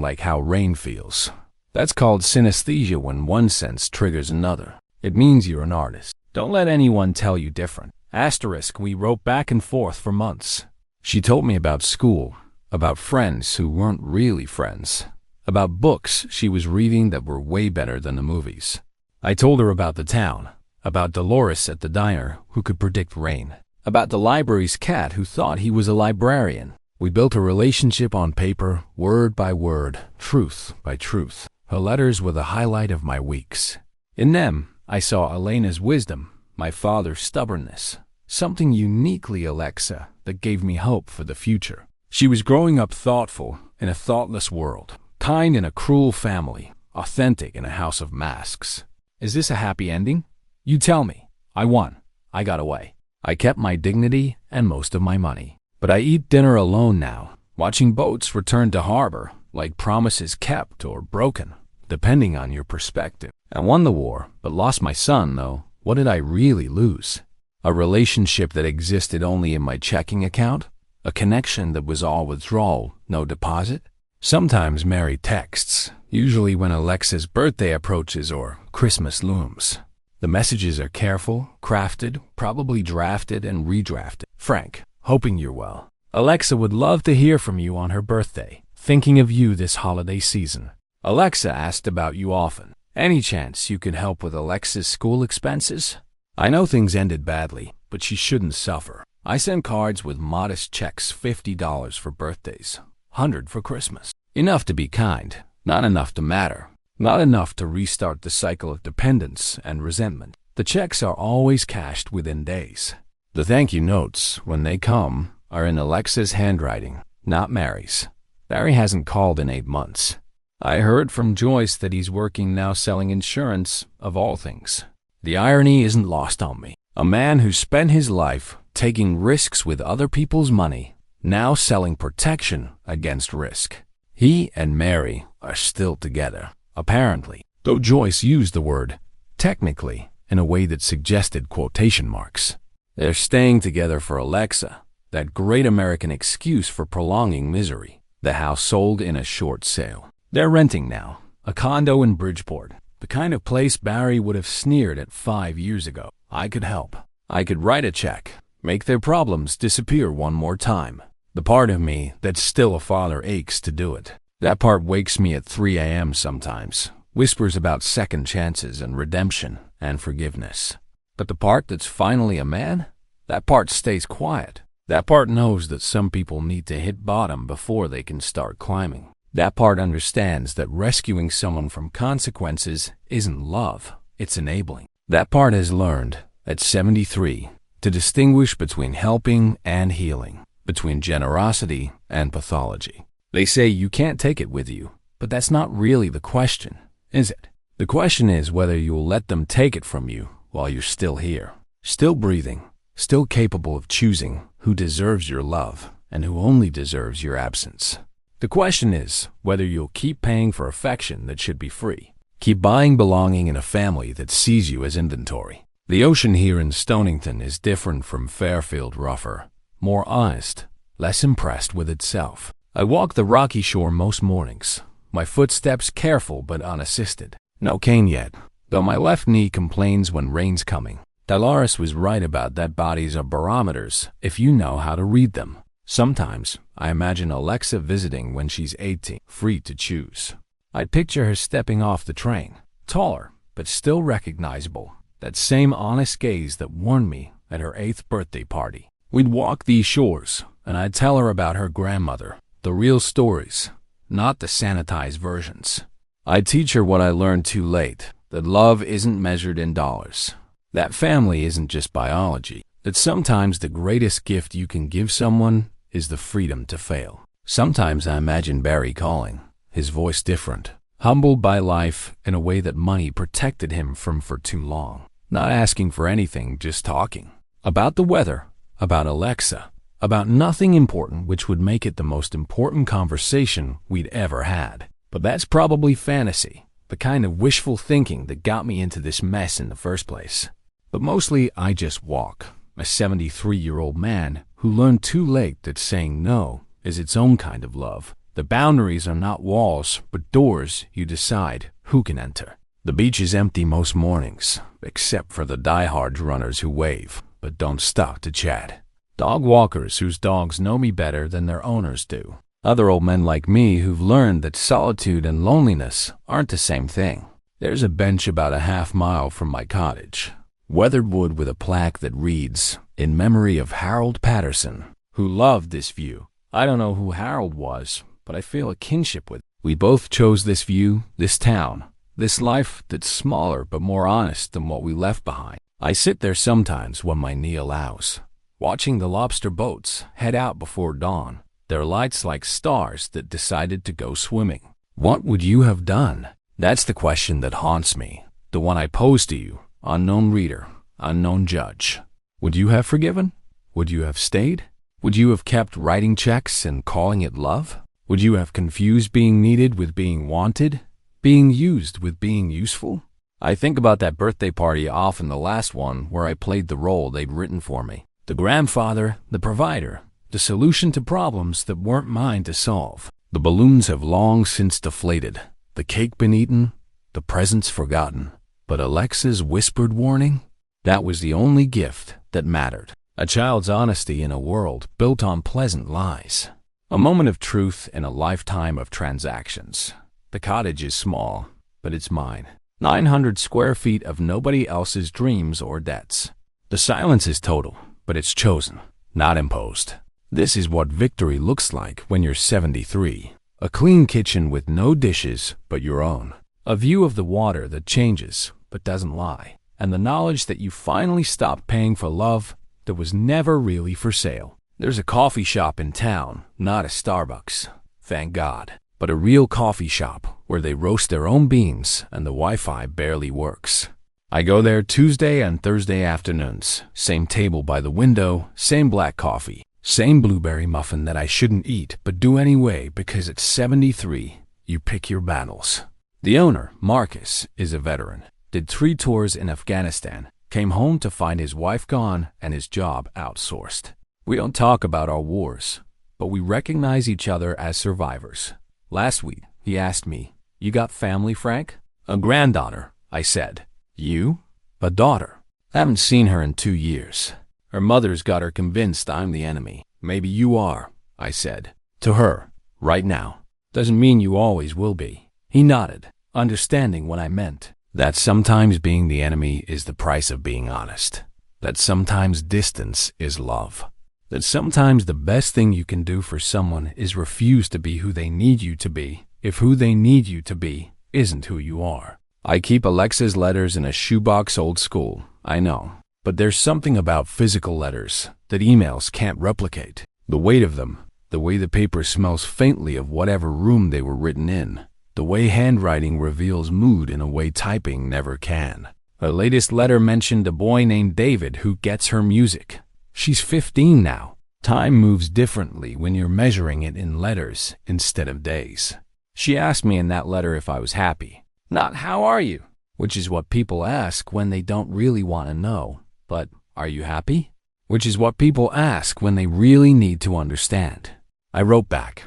like how rain feels. That's called synesthesia when one sense triggers another. It means you're an artist. Don't let anyone tell you different. Asterisk, we wrote back and forth for months. She told me about school, about friends who weren't really friends, about books she was reading that were way better than the movies. I told her about the town, about Dolores at the diner who could predict rain, about the library's cat who thought he was a librarian. We built a relationship on paper, word by word, truth by truth. Her letters were the highlight of my weeks. In them, I saw Elena's wisdom, my father's stubbornness, something uniquely Alexa that gave me hope for the future. She was growing up thoughtful in a thoughtless world, kind in a cruel family, authentic in a house of masks. Is this a happy ending? You tell me. I won. I got away. I kept my dignity and most of my money. But I eat dinner alone now, watching boats return to harbor, like promises kept or broken, depending on your perspective. I won the war, but lost my son, though. What did I really lose? A relationship that existed only in my checking account? A connection that was all withdrawal, no deposit? Sometimes Mary texts, usually when Alexa's birthday approaches or Christmas looms. The messages are careful, crafted, probably drafted and redrafted. Frank, hoping you're well. Alexa would love to hear from you on her birthday. Thinking of you this holiday season. Alexa asked about you often. Any chance you could help with Alexa's school expenses? I know things ended badly, but she shouldn't suffer. I sent cards with modest checks, $50 for birthdays, $100 for Christmas. Enough to be kind, not enough to matter. Not enough to restart the cycle of dependence and resentment. The checks are always cashed within days. The thank you notes, when they come, are in Alexa's handwriting, not Mary's. Barry hasn't called in 8 months. I heard from Joyce that he's working now selling insurance, of all things. The irony isn't lost on me. A man who spent his life taking risks with other people's money, now selling protection against risk. He and Mary are still together, apparently, though Joyce used the word technically in a way that suggested quotation marks. They're staying together for Alexa, that great American excuse for prolonging misery. The house sold in a short sale. They're renting now, a condo in Bridgeport, the kind of place Barry would have sneered at 5 years ago. I could help. I could write a check, make their problems disappear one more time. The part of me that's still a father aches to do it. That part wakes me at 3 a.m. sometimes, whispers about second chances and redemption and forgiveness. But the part that's finally a man, that part stays quiet. That part knows that some people need to hit bottom before they can start climbing. That part understands that rescuing someone from consequences isn't love, it's enabling. That part has learned, at 73, to distinguish between helping and healing, between generosity and pathology. They say you can't take it with you, but that's not really the question, is it? The question is whether you'll let them take it from you while you're still here, still breathing, still capable of choosing who deserves your love and who only deserves your absence. The question is whether you'll keep paying for affection that should be free, keep buying belonging in a family that sees you as inventory. The ocean here in Stonington is different from Fairfield, rougher, more honest, less impressed with itself. I walk the rocky shore most mornings, my footsteps careful but unassisted. No cane yet, though my left knee complains when rain's coming. Dolores was right about that bodies are barometers if you know how to read them. Sometimes I imagine Alexa visiting when she's 18, free to choose. I'd picture her stepping off the train, taller but still recognizable, that same honest gaze that warned me at her 8th birthday party. We'd walk these shores, and I'd tell her about her grandmother, the real stories, not the sanitized versions. I'd teach her what I learned too late, that love isn't measured in dollars, that family isn't just biology, that sometimes the greatest gift you can give someone is the freedom to fail. Sometimes I imagine Barry calling, his voice different, humbled by life in a way that money protected him from for too long. Not asking for anything, just talking. About the weather, about Alexa, about nothing important which would make it the most important conversation we'd ever had. But that's probably fantasy, the kind of wishful thinking that got me into this mess in the first place. But mostly I just walk, a 73-year-old man who learned too late that saying no is its own kind of love. The boundaries are not walls, but doors you decide who can enter. The beach is empty most mornings, except for the diehard runners who wave, but don't stop to chat. Dog walkers whose dogs know me better than their owners do. Other old men like me who've learned that solitude and loneliness aren't the same thing. There's a bench about a half-mile from my cottage, weathered wood with a plaque that reads, "In memory of Harold Patterson, who loved this view." I don't know who Harold was, but I feel a kinship with him. We both chose this view, this town, this life that's smaller but more honest than what we left behind. I sit there sometimes when my knee allows, watching the lobster boats head out before dawn, their lights like stars that decided to go swimming. What would you have done? That's the question that haunts me, the one I pose to you, unknown reader, unknown judge. Would you have forgiven? Would you have stayed? Would you have kept writing checks and calling it love? Would you have confused being needed with being wanted? Being used with being useful? I think about that birthday party, often the last one, where I played the role they'd written for me. The grandfather, the provider, the solution to problems that weren't mine to solve. The balloons have long since deflated, the cake been eaten, the presents forgotten. But Alexa's whispered warning? That was the only gift that mattered. A child's honesty in a world built on pleasant lies. A moment of truth in a lifetime of transactions. The cottage is small, but it's mine. 900 square feet of nobody else's dreams or debts. The silence is total, but it's chosen, not imposed. This is what victory looks like when you're 73. A clean kitchen with no dishes but your own. A view of the water that changes but doesn't lie. And the knowledge that you finally stopped paying for love that was never really for sale. There's a coffee shop in town, not a Starbucks, thank God, but a real coffee shop where they roast their own beans and the Wi-Fi barely works. I go there Tuesday and Thursday afternoons, same table by the window, same black coffee, same blueberry muffin that I shouldn't eat but do anyway because at 73, you pick your battles. The owner, Marcus, is a veteran, did 3 tours in Afghanistan, came home to find his wife gone and his job outsourced. We don't talk about our wars, but we recognize each other as survivors. Last week, he asked me, "You got family, Frank?" "A granddaughter," I said. "You?" "A daughter. Haven't seen her in 2 years. Her mother's got her convinced I'm the enemy." "Maybe you are," I said. "To her, right now. Doesn't mean you always will be." He nodded, understanding what I meant. That sometimes being the enemy is the price of being honest. That sometimes distance is love. That sometimes the best thing you can do for someone is refuse to be who they need you to be, if who they need you to be isn't who you are. I keep Alexa's letters in a shoebox, old school, I know. But there's something about physical letters that emails can't replicate. The weight of them, the way the paper smells faintly of whatever room they were written in. The way handwriting reveals mood in a way typing never can. Her latest letter mentioned a boy named David who gets her music. She's 15 now. Time moves differently when you're measuring it in letters instead of days. She asked me in that letter if I was happy. Not "how are you?" which is what people ask when they don't really want to know, but "are you happy?" which is what people ask when they really need to understand. I wrote back,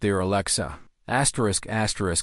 "Dear Alexa,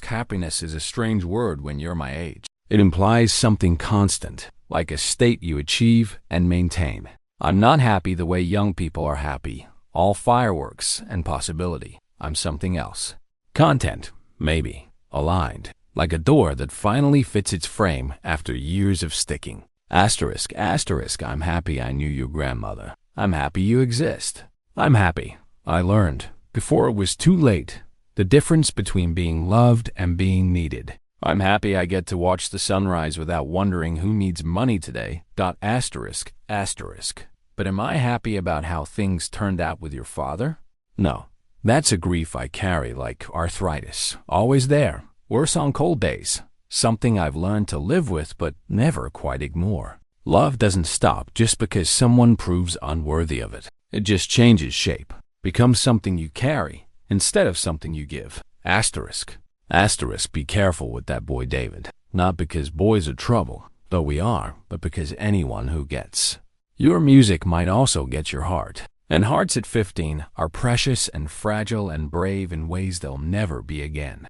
happiness is a strange word when you're my age. It implies something constant, like a state you achieve and maintain. I'm not happy the way young people are happy, all fireworks and possibility. I'm something else. Content, maybe, aligned, like a door that finally fits its frame after years of sticking. I'm happy I knew your grandmother. I'm happy you exist. I'm happy I learned, before it was too late, the difference between being loved and being needed. I'm happy I get to watch the sunrise without wondering who needs money today. But am I happy about how things turned out with your father? No. That's a grief I carry like arthritis, always there, worse on cold days. Something I've learned to live with but never quite ignore. Love doesn't stop just because someone proves unworthy of it. It just changes shape, becomes something you carry instead of something you give. Be careful with that boy David. Not because boys are trouble, though we are, but because anyone who gets. Your music might also get your heart. And hearts at 15 are precious and fragile and brave in ways they'll never be again.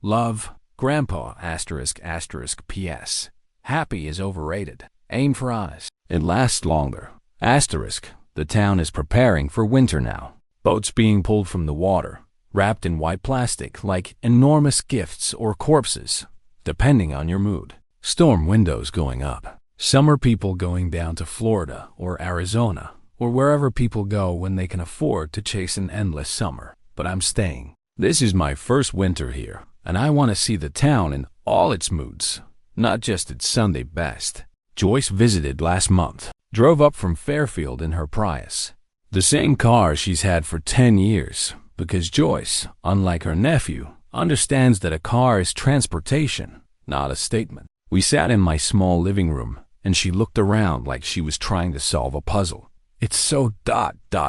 Love, Grandpa, P.S. Happy is overrated. Aim for honest. It lasts longer. The town is preparing for winter now. Boats being pulled from the water, wrapped in white plastic like enormous gifts or corpses, depending on your mood. Storm windows going up. Summer people going down to Florida or Arizona or wherever people go when they can afford to chase an endless summer. But I'm staying. This is my first winter here, and I want to see the town in all its moods, not just its Sunday best. Joyce visited last month, drove up from Fairfield in her Prius. The same car she's had for 10 years, because Joyce, unlike her nephew, understands that a car is transportation, not a statement. We sat in my small living room, and she looked around like she was trying to solve a puzzle. "It's so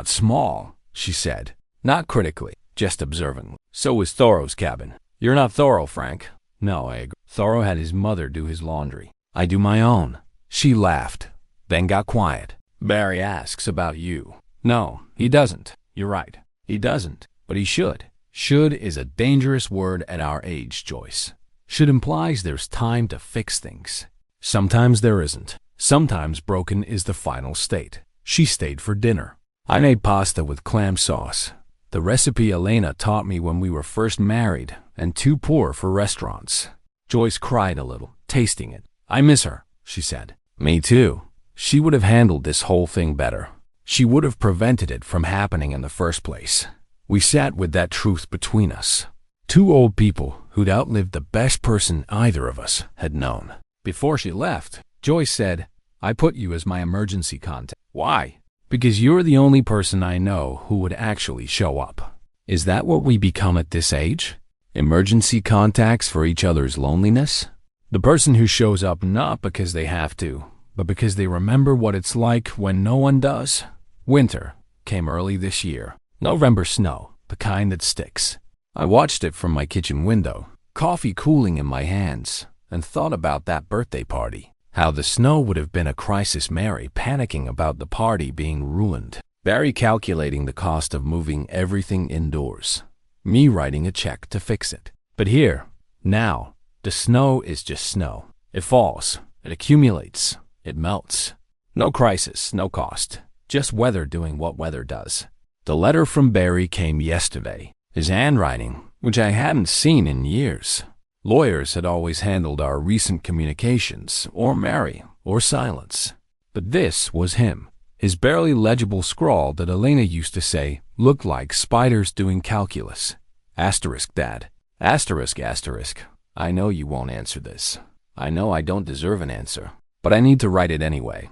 small," she said, not critically, just observantly. "So is Thoreau's cabin." "You're not Thoreau, Frank." "No, I agree. Thoreau had his mother do his laundry. I do my own." She laughed, then got quiet. "Barry asks about you." "No, he doesn't. You're right. He doesn't, but he should." Should is a dangerous word at our age, Joyce. Should implies there's time to fix things. Sometimes there isn't. Sometimes broken is the final state. She stayed for dinner. I made pasta with clam sauce, the recipe Elena taught me when we were first married and too poor for restaurants. Joyce cried a little, tasting it. "I miss her," she said. "Me too. She would have handled this whole thing better. She would have prevented it from happening in the first place." We sat with that truth between us. Two old people who'd outlived the best person either of us had known. Before she left, Joyce said, "I put you as my emergency contact." "Why?" "Because you're the only person I know who would actually show up." Is that what we become at this age? Emergency contacts for each other's loneliness? The person who shows up not because they have to, but because they remember what it's like when no one does. Winter came early this year. November snow, the kind that sticks. I watched it from my kitchen window, coffee cooling in my hands, and thought about that birthday party. How the snow would have been a crisis. Mary panicking about the party being ruined. Barry calculating the cost of moving everything indoors. Me writing a check to fix it. But here, now, the snow is just snow. It falls, it accumulates, it melts. No crisis, no cost. Just weather doing what weather does. The letter from Barry came yesterday. His handwriting, which I hadn't seen in years. Lawyers had always handled our recent communications, or Mary, or silence. But this was him. His barely legible scrawl that Elena used to say looked like spiders doing calculus. Dad. I know you won't answer this. I know I don't deserve an answer, but I need to write it anyway.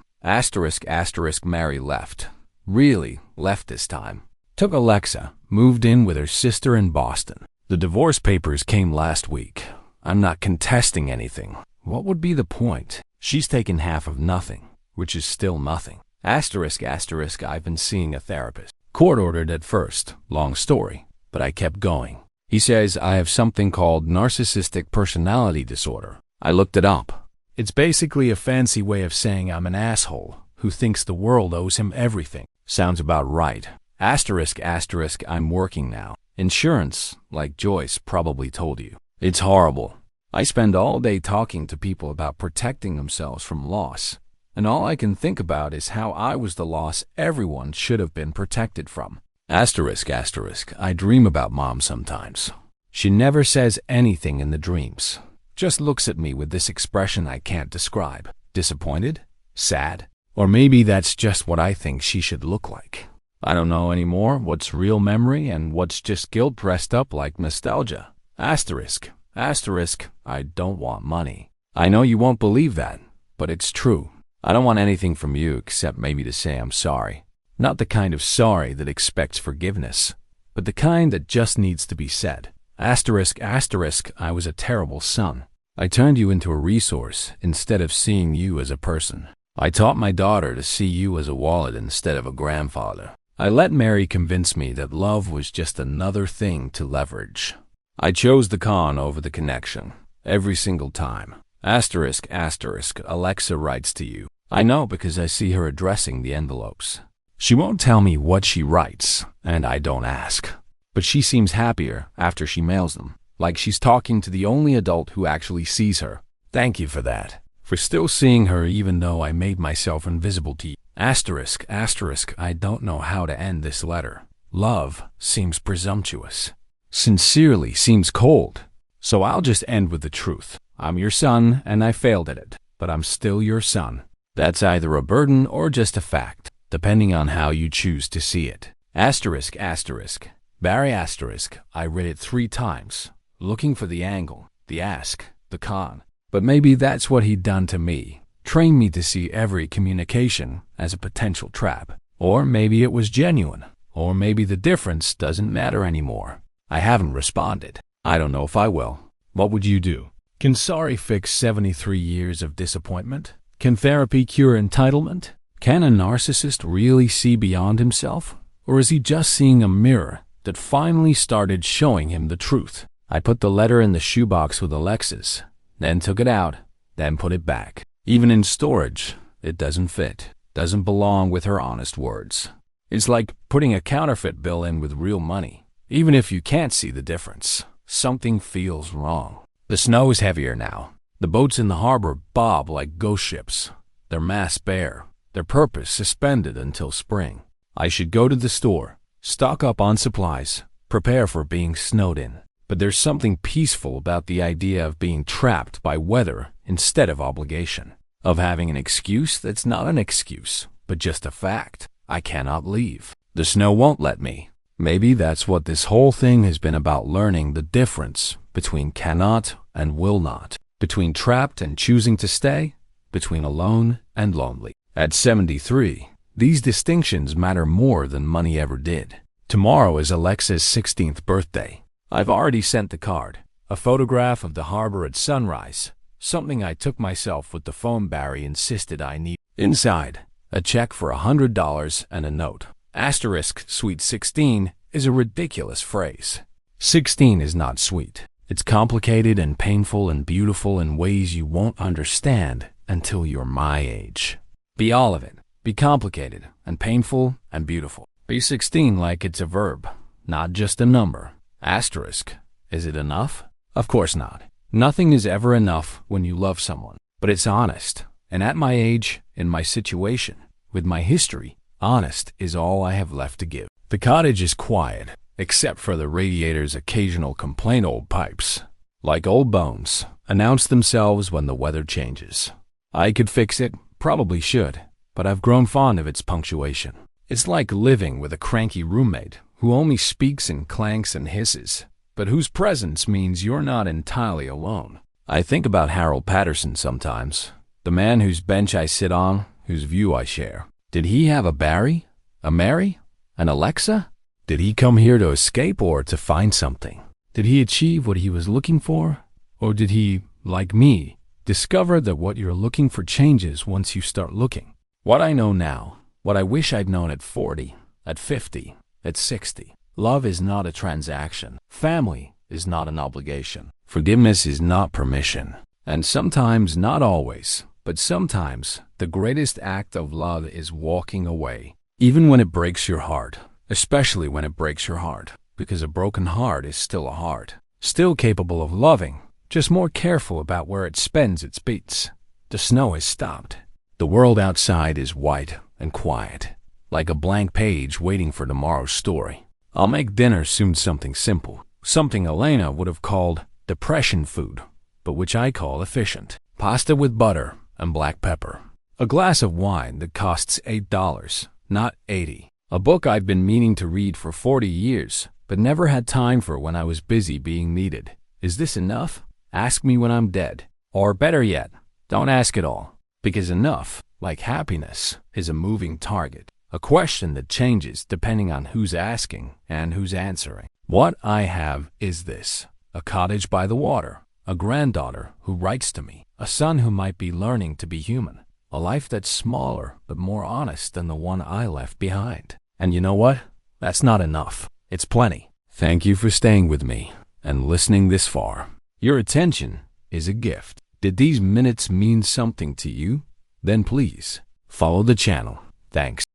Mary left. Really left this time. Took Alexa, moved in with her sister in Boston. The divorce papers came last week. I'm not contesting anything. What would be the point? She's taken half of nothing, which is still nothing. Asterisk, asterisk, I've been seeing a therapist. Court ordered at first. Long story, but I kept going. He says I have something called narcissistic personality disorder. I looked it up. It's basically a fancy way of saying I'm an asshole who thinks the world owes him everything. Sounds about right. Asterisk, asterisk, I'm working now. Insurance, like Joyce probably told you. It's horrible. I spend all day talking to people about protecting themselves from loss, and all I can think about is how I was the loss everyone should have been protected from. Asterisk, asterisk, I dream about Mom sometimes. She never says anything in the dreams. Just looks at me with this expression I can't describe. Disappointed? Sad? Or maybe that's just what I think she should look like. I don't know anymore what's real memory and what's just guilt dressed up like nostalgia. Asterisk, asterisk, I don't want money. I know you won't believe that, but it's true. I don't want anything from you except maybe to say I'm sorry. Not the kind of sorry that expects forgiveness, but the kind that just needs to be said. Asterisk, asterisk, I was a terrible son. I turned you into a resource instead of seeing you as a person. I taught my daughter to see you as a wallet instead of a grandfather. I let Mary convince me that love was just another thing to leverage. I chose the con over the connection, every single time. Asterisk, asterisk, Alexa writes to you. I know because I see her addressing the envelopes. She won't tell me what she writes, and I don't ask. But she seems happier after she mails them, like she's talking to the only adult who actually sees her. Thank you for that, for still seeing her even though I made myself invisible to you. Asterisk, asterisk, I don't know how to end this letter. Love seems presumptuous. Sincerely seems cold. So I'll just end with the truth. I'm your son, and I failed at it, but I'm still your son. That's either a burden or just a fact, depending on how you choose to see it. Asterisk, asterisk. Barry asterisk, I read it 3 times, looking for the angle, the ask, the con. But maybe that's what he'd done to me. Train me to see every communication as a potential trap. Or maybe it was genuine. Or maybe the difference doesn't matter anymore. I haven't responded. I don't know if I will. What would you do? Can sorry fix 73 years of disappointment? Can therapy cure entitlement? Can a narcissist really see beyond himself? Or is he just seeing a mirror that finally started showing him the truth? I put the letter in the shoebox with Alexis, then took it out, then put it back. Even in storage, it doesn't fit, doesn't belong with her honest words. It's like putting a counterfeit bill in with real money. Even if you can't see the difference, something feels wrong. The snow is heavier now. The boats in the harbor bob like ghost ships, their masts bare, their purpose suspended until spring. I should go to the store, stock up on supplies, prepare for being snowed in. But there's something peaceful about the idea of being trapped by weather instead of obligation, of having an excuse that's not an excuse, but just a fact. I cannot leave. The snow won't let me. Maybe that's what this whole thing has been about, learning the difference between cannot and will not, between trapped and choosing to stay, between alone and lonely. At 73, these distinctions matter more than money ever did. Tomorrow is Alexa's 16th birthday. I've already sent the card, a photograph of the harbor at sunrise, something I took myself with the phone Barry insisted I need. Inside, a check for $100 and a note. Asterisk, sweet 16 is a ridiculous phrase. 16 is not sweet. It's complicated and painful and beautiful in ways you won't understand until you're my age. Be all of it. Be complicated and painful and beautiful. Be 16 like it's a verb, not just a number. Asterisk, is it enough? Of course not. Nothing is ever enough when you love someone, but it's honest. And at my age, in my situation, with my history, honest is all I have left to give. The cottage is quiet, except for the radiator's occasional complaint. Old pipes, like old bones, announce themselves when the weather changes. I could fix it, probably should, but I've grown fond of its punctuation. It's like living with a cranky roommate who only speaks in clanks and hisses, but whose presence means you're not entirely alone. I think about Harold Patterson sometimes, the man whose bench I sit on, whose view I share. Did he have a Barry? A Mary? An Alexa? Did he come here to escape or to find something? Did he achieve what he was looking for? Or did he, like me, discover that what you're looking for changes once you start looking? What I know now, what I wish I'd known at 40, at 50, at 60. Love is not a transaction. Family is not an obligation. Forgiveness is not permission. And sometimes, not always, but sometimes, the greatest act of love is walking away. Even when it breaks your heart, especially when it breaks your heart, because a broken heart is still a heart, still capable of loving, just more careful about where it spends its beats. The snow has stopped. The world outside is white and quiet, like a blank page waiting for tomorrow's story. I'll make dinner soon, something simple, something Elena would have called depression food, but which I call efficient. Pasta with butter and black pepper. A glass of wine that costs $8, not 80. A book I've been meaning to read for 40 years, but never had time for when I was busy being needed. Is this enough? Ask me when I'm dead. Or better yet, don't ask at all. Because enough, like happiness, is a moving target. A question that changes depending on who's asking and who's answering. What I have is this: a cottage by the water, a granddaughter who writes to me, a son who might be learning to be human, a life that's smaller but more honest than the one I left behind. And you know what? That's not enough. It's plenty. Thank you for staying with me and listening this far. Your attention is a gift. Did these minutes mean something to you? Then please follow the channel. Thanks.